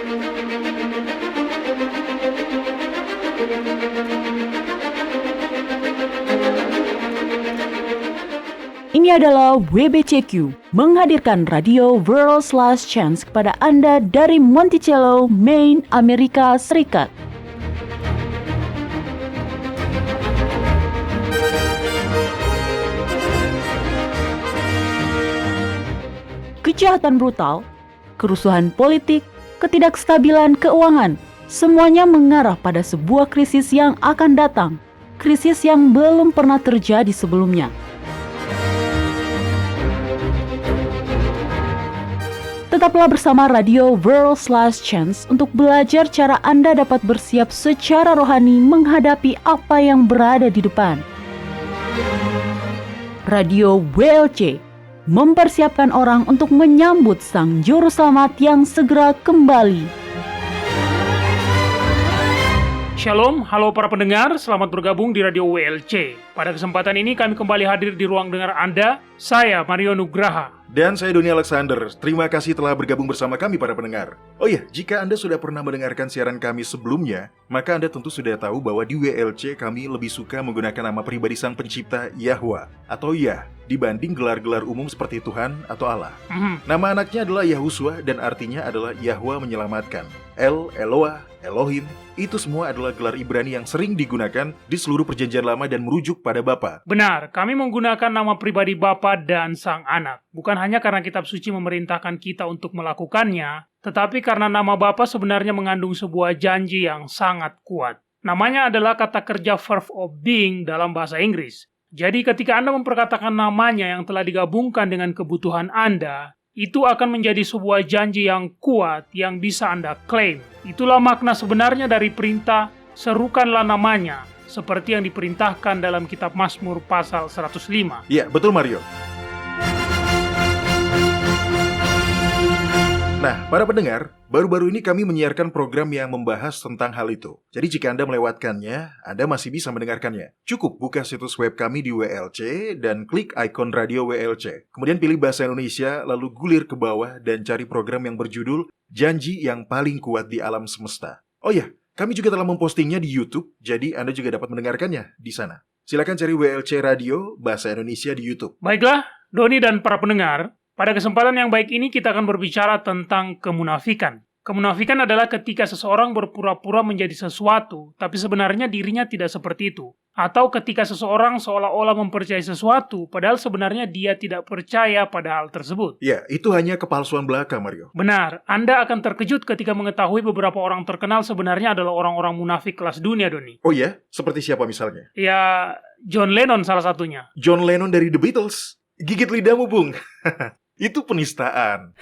Ini adalah WBCQ, menghadirkan radio World's Last Chance kepada Anda dari Monticello, Maine, Amerika Serikat. Kejahatan brutal, kerusuhan politik, ketidakstabilan keuangan, semuanya mengarah pada sebuah krisis yang akan datang, krisis yang belum pernah terjadi sebelumnya. Tetaplah bersama Radio World's Last Chance untuk belajar cara Anda dapat bersiap secara rohani menghadapi apa yang berada di depan. Radio WLC mempersiapkan orang untuk menyambut Sang Juru Selamat yang segera kembali. Shalom, halo para pendengar, selamat bergabung di Radio WLC. Pada kesempatan ini kami kembali hadir di ruang dengar Anda, saya Mario Nugraha. Dan saya Doni Alexander. Terima kasih telah bergabung bersama kami para pendengar. Oh iya, jika Anda sudah pernah mendengarkan siaran kami sebelumnya, maka Anda tentu sudah tahu bahwa di WLC kami lebih suka menggunakan nama pribadi Sang Pencipta Yahwa atau Yah dibanding gelar-gelar umum seperti Tuhan atau Allah. Nama anaknya adalah Yahusua dan artinya adalah Yahwa menyelamatkan. El, Eloah, Elohim, itu semua adalah gelar Ibrani yang sering digunakan di seluruh perjanjian lama dan merujuk pada Bapa. Benar, kami menggunakan nama pribadi Bapa dan Sang Anak. Bukan hanya karena kitab suci memerintahkan kita untuk melakukannya, tetapi karena nama Bapa sebenarnya mengandung sebuah janji yang sangat kuat. Namanya adalah kata kerja verb of being dalam bahasa Inggris. Jadi ketika Anda memperkatakan namanya yang telah digabungkan dengan kebutuhan Anda, itu akan menjadi sebuah janji yang kuat yang bisa Anda klaim. Itulah makna sebenarnya dari perintah, serukanlah namanya, seperti yang diperintahkan dalam kitab Mazmur pasal 105. Iya, betul Mario. Nah, para pendengar, baru-baru ini kami menyiarkan program yang membahas tentang hal itu. Jadi jika Anda melewatkannya, Anda masih bisa mendengarkannya. Cukup buka situs web kami di WLC dan klik ikon radio WLC. Kemudian pilih bahasa Indonesia, lalu gulir ke bawah dan cari program yang berjudul Janji yang Paling Kuat di Alam Semesta. Oh ya, kami juga telah mempostingnya di YouTube, jadi Anda juga dapat mendengarkannya di sana. Silakan cari WLC Radio Bahasa Indonesia di YouTube. Baiklah, Doni dan para pendengar, pada kesempatan yang baik ini kita akan berbicara tentang kemunafikan. Kemunafikan adalah ketika seseorang berpura-pura menjadi sesuatu, tapi sebenarnya dirinya tidak seperti itu. Atau ketika seseorang seolah-olah mempercayai sesuatu, padahal sebenarnya dia tidak percaya pada hal tersebut. Ya, itu hanya kepalsuan belaka, Mario. Benar, Anda akan terkejut ketika mengetahui beberapa orang terkenal sebenarnya adalah orang-orang munafik kelas dunia, Doni. Oh ya? Seperti siapa misalnya? Ya, John Lennon salah satunya. John Lennon dari The Beatles? Gigit lidahmu, Bung. Itu penistaan.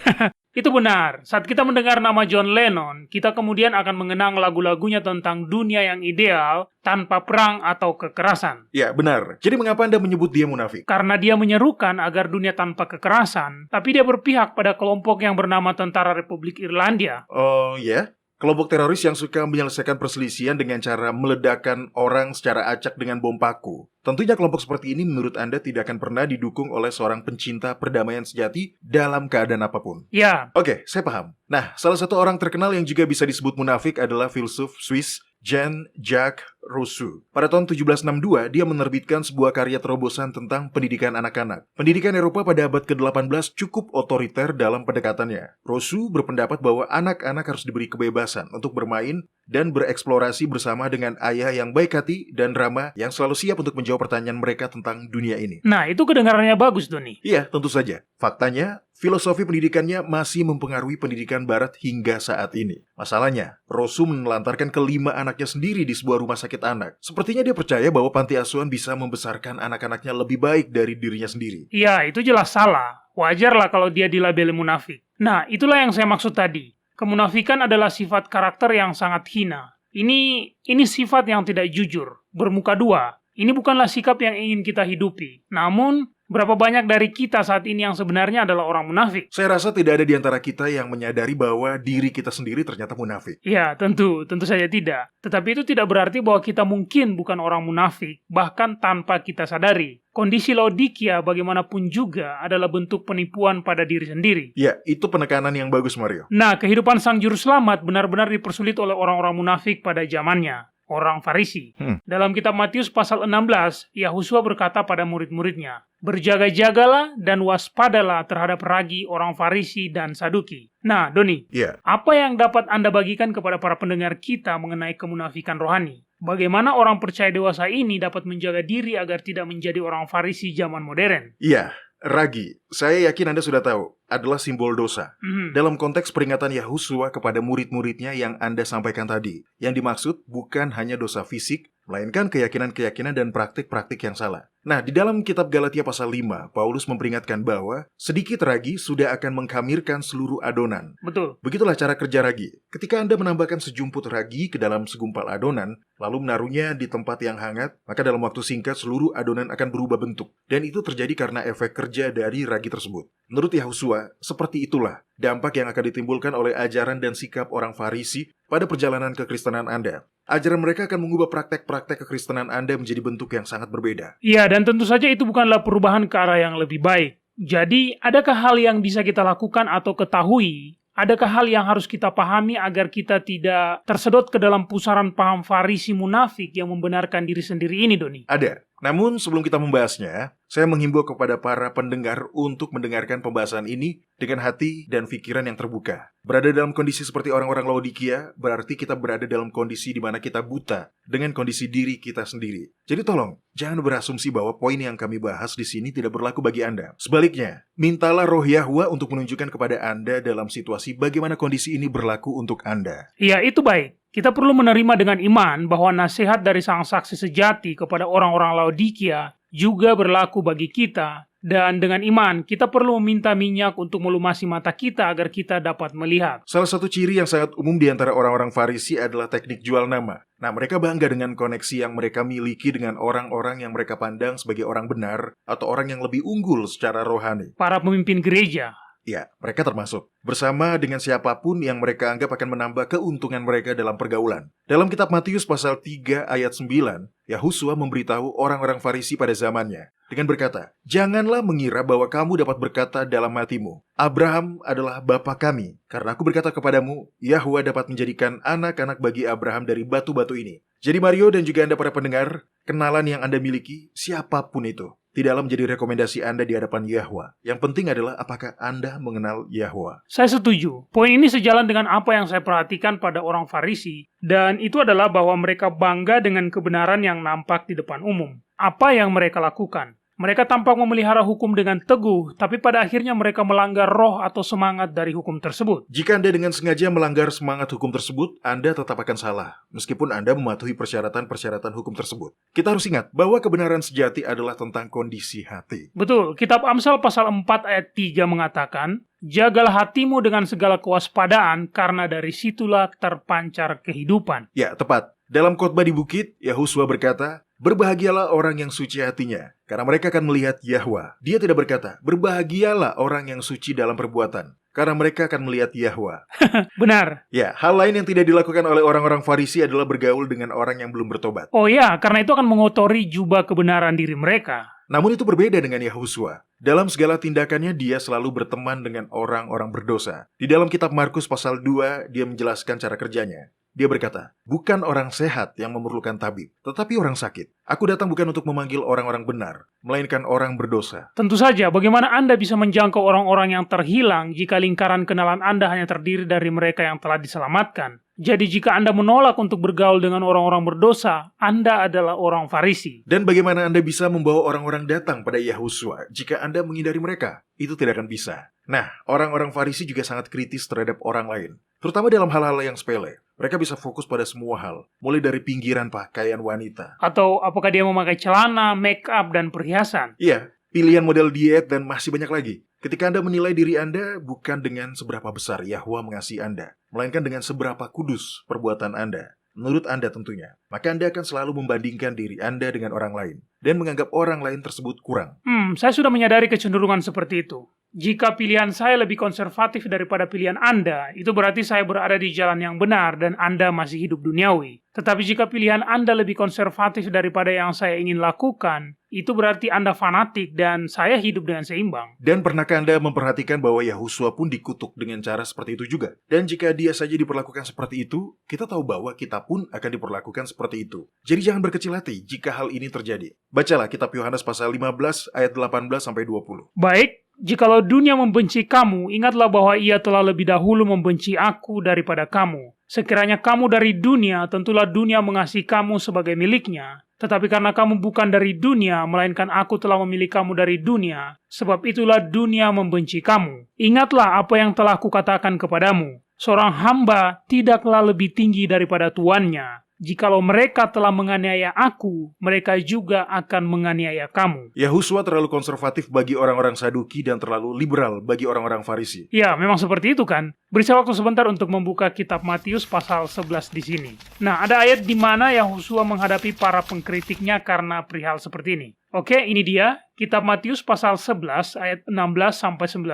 Itu benar. Saat kita mendengar nama John Lennon, kita kemudian akan mengenang lagu-lagunya tentang dunia yang ideal tanpa perang atau kekerasan. Ya, benar. Jadi mengapa Anda menyebut dia munafik? Karena dia menyerukan agar dunia tanpa kekerasan, tapi dia berpihak pada kelompok yang bernama Tentara Republik Irlandia. Oh, ya? Kelompok teroris yang suka menyelesaikan perselisihan dengan cara meledakkan orang secara acak dengan bom paku. Tentunya kelompok seperti ini menurut Anda tidak akan pernah didukung oleh seorang pencinta perdamaian sejati dalam keadaan apapun. Ya. Oke, saya paham. Nah, salah satu orang terkenal yang juga bisa disebut munafik adalah filsuf Swiss Jean-Jacques Rousseau. Pada tahun 1762, dia menerbitkan sebuah karya terobosan tentang pendidikan anak-anak. Pendidikan Eropa pada abad ke-18 cukup otoriter dalam pendekatannya. Rousseau berpendapat bahwa anak-anak harus diberi kebebasan untuk bermain dan bereksplorasi bersama dengan ayah yang baik hati dan ramah yang selalu siap untuk menjawab pertanyaan mereka tentang dunia ini. Nah, itu kedengarannya bagus, Doni. Iya, tentu saja. Faktanya, filosofi pendidikannya masih mempengaruhi pendidikan barat hingga saat ini. Masalahnya, Rousseau menelantarkan kelima anaknya sendiri di sebuah rumah sakit anak. Sepertinya dia percaya bahwa panti asuhan bisa membesarkan anak-anaknya lebih baik dari dirinya sendiri. Iya, itu jelas salah. Wajarlah kalau dia dilabeli munafik. Nah, itulah yang saya maksud tadi. Kemunafikan adalah sifat karakter yang sangat hina. Ini sifat yang tidak jujur, bermuka dua. Ini bukanlah sikap yang ingin kita hidupi. Namun, Berapa banyak dari kita saat ini yang sebenarnya adalah orang munafik? Saya rasa tidak ada di antara kita yang menyadari bahwa diri kita sendiri ternyata munafik. Ya, tentu saja tidak. Tetapi itu tidak berarti bahwa kita mungkin bukan orang munafik, bahkan tanpa kita sadari. Kondisi Laodikia bagaimanapun juga adalah bentuk penipuan pada diri sendiri. Ya, itu penekanan yang bagus, Mario. Nah, kehidupan sang juru selamat benar-benar dipersulit oleh orang-orang munafik pada zamannya, orang Farisi. Dalam kitab Matius pasal 16, Yahusua berkata pada murid-muridnya, "Berjaga-jagalah dan waspadalah terhadap ragi orang Farisi dan Saduki." Nah, Doni, Ya, apa yang dapat Anda bagikan kepada para pendengar kita mengenai kemunafikan rohani? Bagaimana orang percaya dewasa ini dapat menjaga diri agar tidak menjadi orang Farisi zaman modern? iya. Ragi, saya yakin Anda sudah tahu, adalah simbol dosa. Dalam konteks peringatan Yahusua kepada murid-muridnya yang Anda sampaikan tadi, yang dimaksud bukan hanya dosa fisik, melainkan keyakinan-keyakinan dan praktik-praktik yang salah. Nah, di dalam kitab Galatia pasal 5, Paulus memperingatkan bahwa sedikit ragi sudah akan mengkhamirkan seluruh adonan. Betul. Begitulah cara kerja ragi. Ketika Anda menambahkan sejumput ragi ke dalam segumpal adonan, lalu menaruhnya di tempat yang hangat, maka dalam waktu singkat seluruh adonan akan berubah bentuk. Dan itu terjadi karena efek kerja dari ragi tersebut. Menurut Yahusua, seperti itulah dampak yang akan ditimbulkan oleh ajaran dan sikap orang Farisi pada perjalanan kekristenan Anda. Ajaran mereka akan mengubah praktek-praktek kekristenan Anda menjadi bentuk yang sangat berbeda. Ya, dan tentu saja itu bukanlah perubahan ke arah yang lebih baik. Jadi, adakah hal yang bisa kita lakukan atau ketahui? Adakah hal yang harus kita pahami agar kita tidak tersedot ke dalam pusaran paham Farisi munafik yang membenarkan diri sendiri ini, Doni? Ada. Namun sebelum kita membahasnya, saya menghimbau kepada para pendengar untuk mendengarkan pembahasan ini dengan hati dan pikiran yang terbuka. Berada dalam kondisi seperti orang-orang Laodikia, berarti kita berada dalam kondisi di mana kita buta dengan kondisi diri kita sendiri. Jadi tolong, jangan berasumsi bahwa poin yang kami bahas di sini tidak berlaku bagi Anda. Sebaliknya, mintalah roh Yahwa untuk menunjukkan kepada Anda dalam situasi bagaimana kondisi ini berlaku untuk Anda. Ya, itu baik. Kita perlu menerima dengan iman bahwa nasihat dari sang saksi sejati kepada orang-orang Laodikia juga berlaku bagi kita. Dan dengan iman, kita perlu meminta minyak untuk melumasi mata kita agar kita dapat melihat. Salah satu ciri yang sangat umum di antara orang-orang Farisi adalah teknik jual nama. Nah, mereka bangga dengan koneksi yang mereka miliki dengan orang-orang yang mereka pandang sebagai orang benar atau orang yang lebih unggul secara rohani. Para pemimpin gereja. Ya, mereka termasuk. Bersama dengan siapapun yang mereka anggap akan menambah keuntungan mereka dalam pergaulan. Dalam kitab Matius pasal 3 ayat 9, Yahusua memberitahu orang-orang Farisi pada zamannya dengan berkata, "Janganlah mengira bahwa kamu dapat berkata dalam hatimu, Abraham adalah bapa kami. Karena aku berkata kepadamu, Yahwa dapat menjadikan anak-anak bagi Abraham dari batu-batu ini." Jadi Mario dan juga Anda para pendengar, kenalan yang Anda miliki, siapapun itu, tidaklah menjadi rekomendasi Anda di hadapan Yahwa. Yang penting adalah apakah Anda mengenal Yahwa. Saya setuju. Poin ini sejalan dengan apa yang saya perhatikan pada orang Farisi, dan itu adalah bahwa mereka bangga dengan kebenaran yang nampak di depan umum. Apa yang mereka lakukan? Mereka tampak memelihara hukum dengan teguh, tapi pada akhirnya mereka melanggar roh atau semangat dari hukum tersebut. Jika Anda dengan sengaja melanggar semangat hukum tersebut, Anda tetap akan salah, meskipun Anda mematuhi persyaratan-persyaratan hukum tersebut. Kita harus ingat bahwa kebenaran sejati adalah tentang kondisi hati. Betul, kitab Amsal pasal 4 ayat 3 mengatakan, "Jagalah hatimu dengan segala kewaspadaan, karena dari situlah terpancar kehidupan." Ya, tepat. Dalam khotbah di bukit, Yahusua berkata, "Berbahagialah orang yang suci hatinya, karena mereka akan melihat Yahwa." Dia tidak berkata, "Berbahagialah orang yang suci dalam perbuatan, karena mereka akan melihat Yahwa." Benar. Ya, hal lain yang tidak dilakukan oleh orang-orang Farisi adalah bergaul dengan orang yang belum bertobat. Oh ya, karena itu akan mengotori jubah kebenaran diri mereka. Namun itu berbeda dengan Yahusua. Dalam segala tindakannya, dia selalu berteman dengan orang-orang berdosa. Di dalam kitab Markus pasal 2, dia menjelaskan cara kerjanya. Dia berkata, "Bukan orang sehat yang memerlukan tabib, tetapi orang sakit. Aku datang bukan untuk memanggil orang-orang benar, melainkan orang berdosa." Tentu saja, bagaimana Anda bisa menjangkau orang-orang yang terhilang jika lingkaran kenalan Anda hanya terdiri dari mereka yang telah diselamatkan? Jadi jika Anda menolak untuk bergaul dengan orang-orang berdosa, Anda adalah orang Farisi. Dan bagaimana Anda bisa membawa orang-orang datang pada Yahusua jika Anda menghindari mereka? Itu tidak akan bisa. Nah, orang-orang Farisi juga sangat kritis terhadap orang lain, terutama dalam hal-hal yang sepele. Mereka bisa fokus pada semua hal, mulai dari pinggiran pakaian wanita. Atau apakah dia memakai celana, make up, dan perhiasan? Iya, pilihan model diet dan masih banyak lagi. Ketika Anda menilai diri Anda bukan dengan seberapa besar Yahwa mengasihi Anda, melainkan dengan seberapa kudus perbuatan Anda. Menurut Anda tentunya, maka Anda akan selalu membandingkan diri Anda dengan orang lain. dan menganggap orang lain tersebut kurang. Saya sudah menyadari kecenderungan seperti itu. Jika pilihan saya lebih konservatif daripada pilihan Anda, itu berarti saya berada di jalan yang benar dan Anda masih hidup duniawi. Tetapi jika pilihan Anda lebih konservatif daripada yang saya ingin lakukan, itu berarti Anda fanatik dan saya hidup dengan seimbang. Dan pernahkah Anda memperhatikan bahwa Yahusua pun dikutuk dengan cara seperti itu juga? Dan jika dia saja diperlakukan seperti itu, kita tahu bahwa kita pun akan diperlakukan seperti itu. Jadi jangan berkecil hati jika hal ini terjadi. Bacalah kitab Yohanes pasal 15 ayat 18-20. Baik, jikalau dunia membenci kamu, ingatlah bahwa ia telah lebih dahulu membenci aku daripada kamu. Sekiranya kamu dari dunia, tentulah dunia mengasihi kamu sebagai miliknya. Tetapi karena kamu bukan dari dunia, melainkan aku telah memilih kamu dari dunia, sebab itulah dunia membenci kamu. Ingatlah apa yang telah kukatakan kepadamu. Seorang hamba tidaklah lebih tinggi daripada tuannya. Jikalau mereka telah menganiaya aku, mereka juga akan menganiaya kamu. Yahusua terlalu konservatif bagi orang-orang Saduki dan terlalu liberal bagi orang-orang Farisi. Ya, memang seperti itu kan. Beri saya waktu sebentar untuk membuka kitab Matius pasal 11 di sini. Nah, ada ayat di mana Yahusua menghadapi para pengkritiknya karena perihal seperti ini. Oke, ini dia. Kitab Matius pasal 11 ayat 16-19.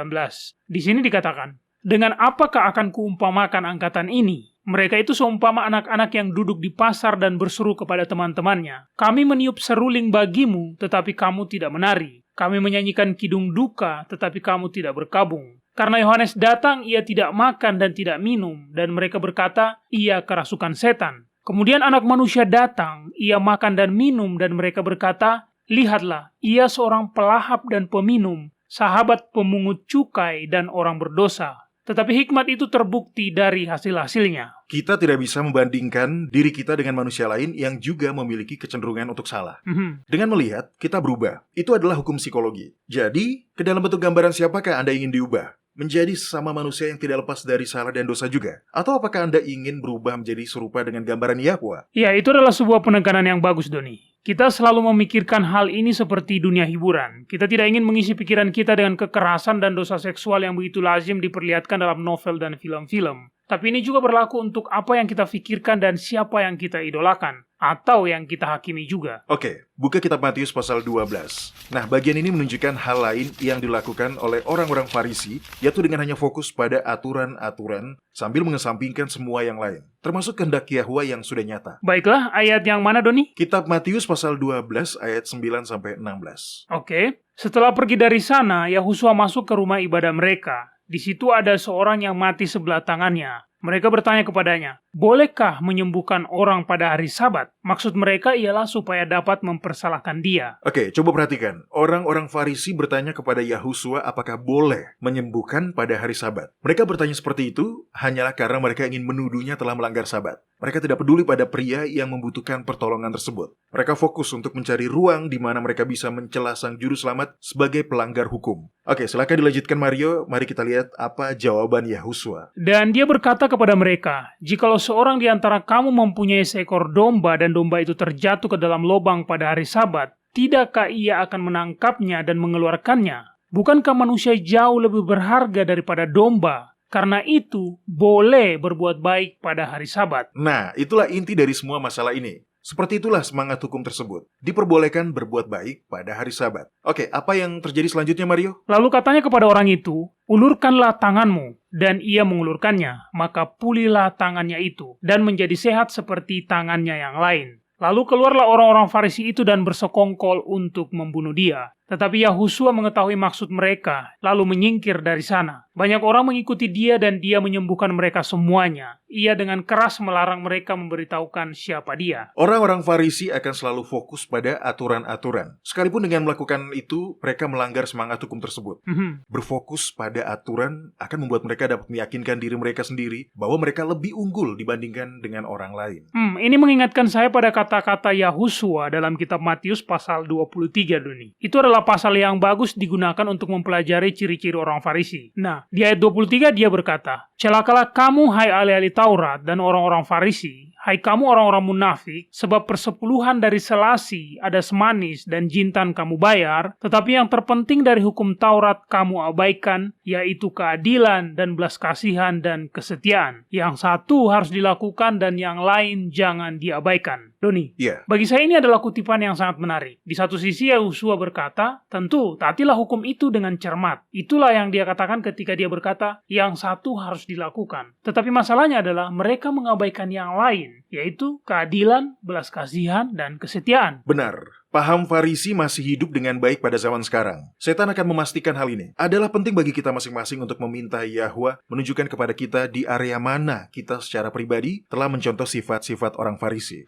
Di sini dikatakan, dengan apakah akan kuumpamakan angkatan ini? Mereka itu seumpama anak-anak yang duduk di pasar dan berseru kepada teman-temannya. Kami meniup seruling bagimu, tetapi kamu tidak menari. Kami menyanyikan kidung duka, tetapi kamu tidak berkabung. Karena Yohanes datang, ia tidak makan dan tidak minum, dan mereka berkata, ia kerasukan setan. Kemudian anak manusia datang, ia makan dan minum, dan mereka berkata, lihatlah, ia seorang pelahap dan peminum, sahabat pemungut cukai dan orang berdosa. Tetapi hikmat itu terbukti dari hasil-hasilnya. Kita tidak bisa membandingkan diri kita dengan manusia lain yang juga memiliki kecenderungan untuk salah. Dengan melihat, kita berubah. Itu adalah hukum psikologi. Jadi, ke dalam bentuk gambaran siapakah Anda ingin diubah? Menjadi sesama manusia yang tidak lepas dari salah dan dosa juga? Atau apakah Anda ingin berubah menjadi serupa dengan gambaran Yahwa? Ya, itu adalah sebuah penekanan yang bagus, Doni. Kita selalu memikirkan hal ini seperti dunia hiburan. Kita tidak ingin mengisi pikiran kita dengan kekerasan dan dosa seksual yang begitu lazim diperlihatkan dalam novel dan film-film. Tapi ini juga berlaku untuk apa yang kita pikirkan dan siapa yang kita idolakan, atau yang kita hakimi juga. Oke, buka kitab Matius pasal 12. Nah, bagian ini menunjukkan hal lain yang dilakukan oleh orang-orang Farisi, yaitu dengan hanya fokus pada aturan-aturan sambil mengesampingkan semua yang lain, termasuk kehendak Yahwa yang sudah nyata. Baiklah, ayat yang mana, Doni? Kitab Matius pasal 12 ayat 9-16. Oke, setelah pergi dari sana, Yahusua masuk ke rumah ibadah mereka. Di situ ada seorang yang mati sebelah tangannya. Mereka bertanya kepadanya, bolehkah menyembuhkan orang pada hari Sabat? Maksud mereka ialah supaya dapat mempersalahkan dia. Oke, coba perhatikan. Orang-orang Farisi bertanya kepada Yahusua apakah boleh menyembuhkan pada hari Sabat. Mereka bertanya seperti itu hanyalah karena mereka ingin menuduhnya telah melanggar Sabat. Mereka tidak peduli pada pria yang membutuhkan pertolongan tersebut. Mereka fokus untuk mencari ruang di mana mereka bisa mencela sang juru selamat sebagai pelanggar hukum. Oke, silakan dilanjutkan Mario. Mari kita lihat apa jawaban Yahusua. Dan dia berkata kepada mereka, jikalau seorang di antara kamu mempunyai seekor domba dan domba itu terjatuh ke dalam lubang pada hari Sabat, tidakkah ia akan menangkapnya dan mengeluarkannya? Bukankah manusia jauh lebih berharga daripada domba? Karena itu, boleh berbuat baik pada hari Sabat. Nah, itulah inti dari semua masalah ini. Seperti itulah semangat hukum tersebut. Diperbolehkan berbuat baik pada hari Sabat. Oke, apa yang terjadi selanjutnya, Mario? Lalu katanya kepada orang itu, ulurkanlah tanganmu. Dan ia mengulurkannya, maka pulihlah tangannya itu, dan menjadi sehat seperti tangannya yang lain. Lalu keluarlah orang-orang Farisi itu dan bersekongkol untuk membunuh dia. Tetapi Yahusua mengetahui maksud mereka, lalu menyingkir dari sana. Banyak orang mengikuti dia dan dia menyembuhkan mereka semuanya. Ia dengan keras melarang mereka memberitahukan siapa dia. Orang-orang Farisi akan selalu fokus pada aturan-aturan. Sekalipun dengan melakukan itu, mereka melanggar semangat hukum tersebut. Berfokus pada aturan akan membuat mereka dapat meyakinkan diri mereka sendiri bahwa mereka lebih unggul dibandingkan dengan orang lain. Ini mengingatkan saya pada kata-kata Yahusua dalam kitab Matius pasal 23, Doni. Itu adalah pasal yang bagus digunakan untuk mempelajari ciri-ciri orang Farisi. Nah, di ayat 23 dia berkata, celakalah kamu hai ahli-ahli Taurat dan orang-orang Farisi, hai kamu orang-orang munafik, sebab persepuluhan dari selasi ada semanis dan jintan kamu bayar, tetapi yang terpenting dari hukum Taurat kamu abaikan, yaitu keadilan dan belas kasihan dan kesetiaan. Yang satu harus dilakukan dan yang lain jangan diabaikan. Doni, Iya, bagi saya ini adalah kutipan yang sangat menarik. Di satu sisi Yahusua berkata, tentu taatilah hukum itu dengan cermat. Itulah yang dia katakan ketika dia berkata, yang satu harus dilakukan. Tetapi masalahnya adalah mereka mengabaikan yang lain, yaitu keadilan, belas kasihan, dan kesetiaan. benar. Paham Farisi masih hidup dengan baik pada zaman sekarang. Setan akan memastikan hal ini. Adalah penting bagi kita masing-masing untuk meminta Yahwa menunjukkan kepada kita di area mana kita secara pribadi telah mencontoh sifat-sifat orang Farisi.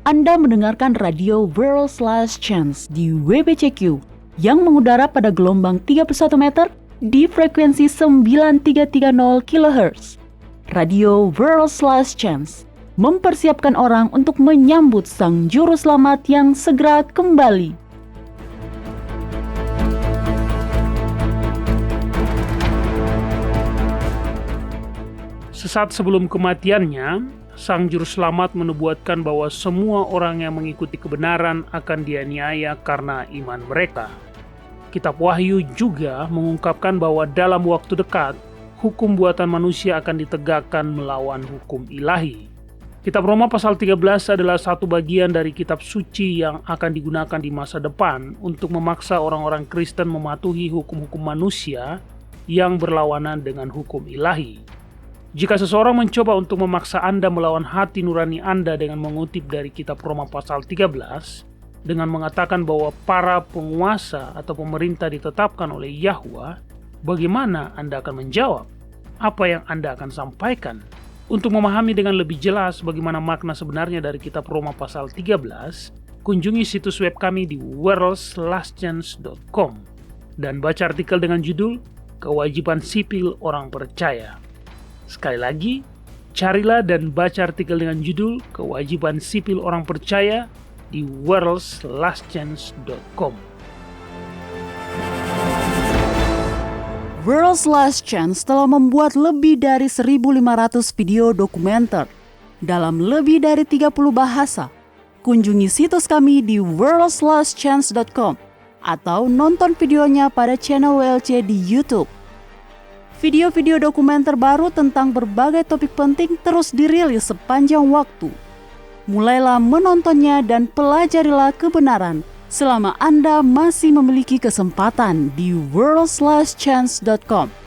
Anda mendengarkan radio World's Last Chance di WBCQ yang mengudara pada gelombang 31 meter di frekuensi 9330 kHz. Radio World's Last Chance mempersiapkan orang untuk menyambut Sang Juru Selamat yang segera kembali. Sesaat sebelum kematiannya, Sang Juru Selamat menubuatkan bahwa semua orang yang mengikuti kebenaran akan dianiaya karena iman mereka. Kitab Wahyu juga mengungkapkan bahwa dalam waktu dekat, hukum buatan manusia akan ditegakkan melawan hukum ilahi. Kitab Roma pasal 13 adalah satu bagian dari kitab suci yang akan digunakan di masa depan untuk memaksa orang-orang Kristen mematuhi hukum-hukum manusia yang berlawanan dengan hukum ilahi. Jika seseorang mencoba untuk memaksa Anda melawan hati nurani Anda dengan mengutip dari kitab Roma pasal 13, dengan mengatakan bahwa para penguasa atau pemerintah ditetapkan oleh Yahwa, bagaimana Anda akan menjawab? Apa yang Anda akan sampaikan? Untuk memahami dengan lebih jelas bagaimana makna sebenarnya dari kitab Roma pasal 13, kunjungi situs web kami di worldslastchance.com dan baca artikel dengan judul Kewajiban Sipil Orang Percaya. Sekali lagi, carilah dan baca artikel dengan judul Kewajiban Sipil Orang Percaya di worldslastchance.com. World's Last Chance telah membuat lebih dari 1.500 video dokumenter dalam lebih dari 30 bahasa. Kunjungi situs kami di worldslastchance.com atau nonton videonya pada channel WLC di YouTube. Video-video dokumenter baru tentang berbagai topik penting terus dirilis sepanjang waktu. Mulailah menontonnya dan pelajarilah kebenaran selama Anda masih memiliki kesempatan di worldslastchance.com.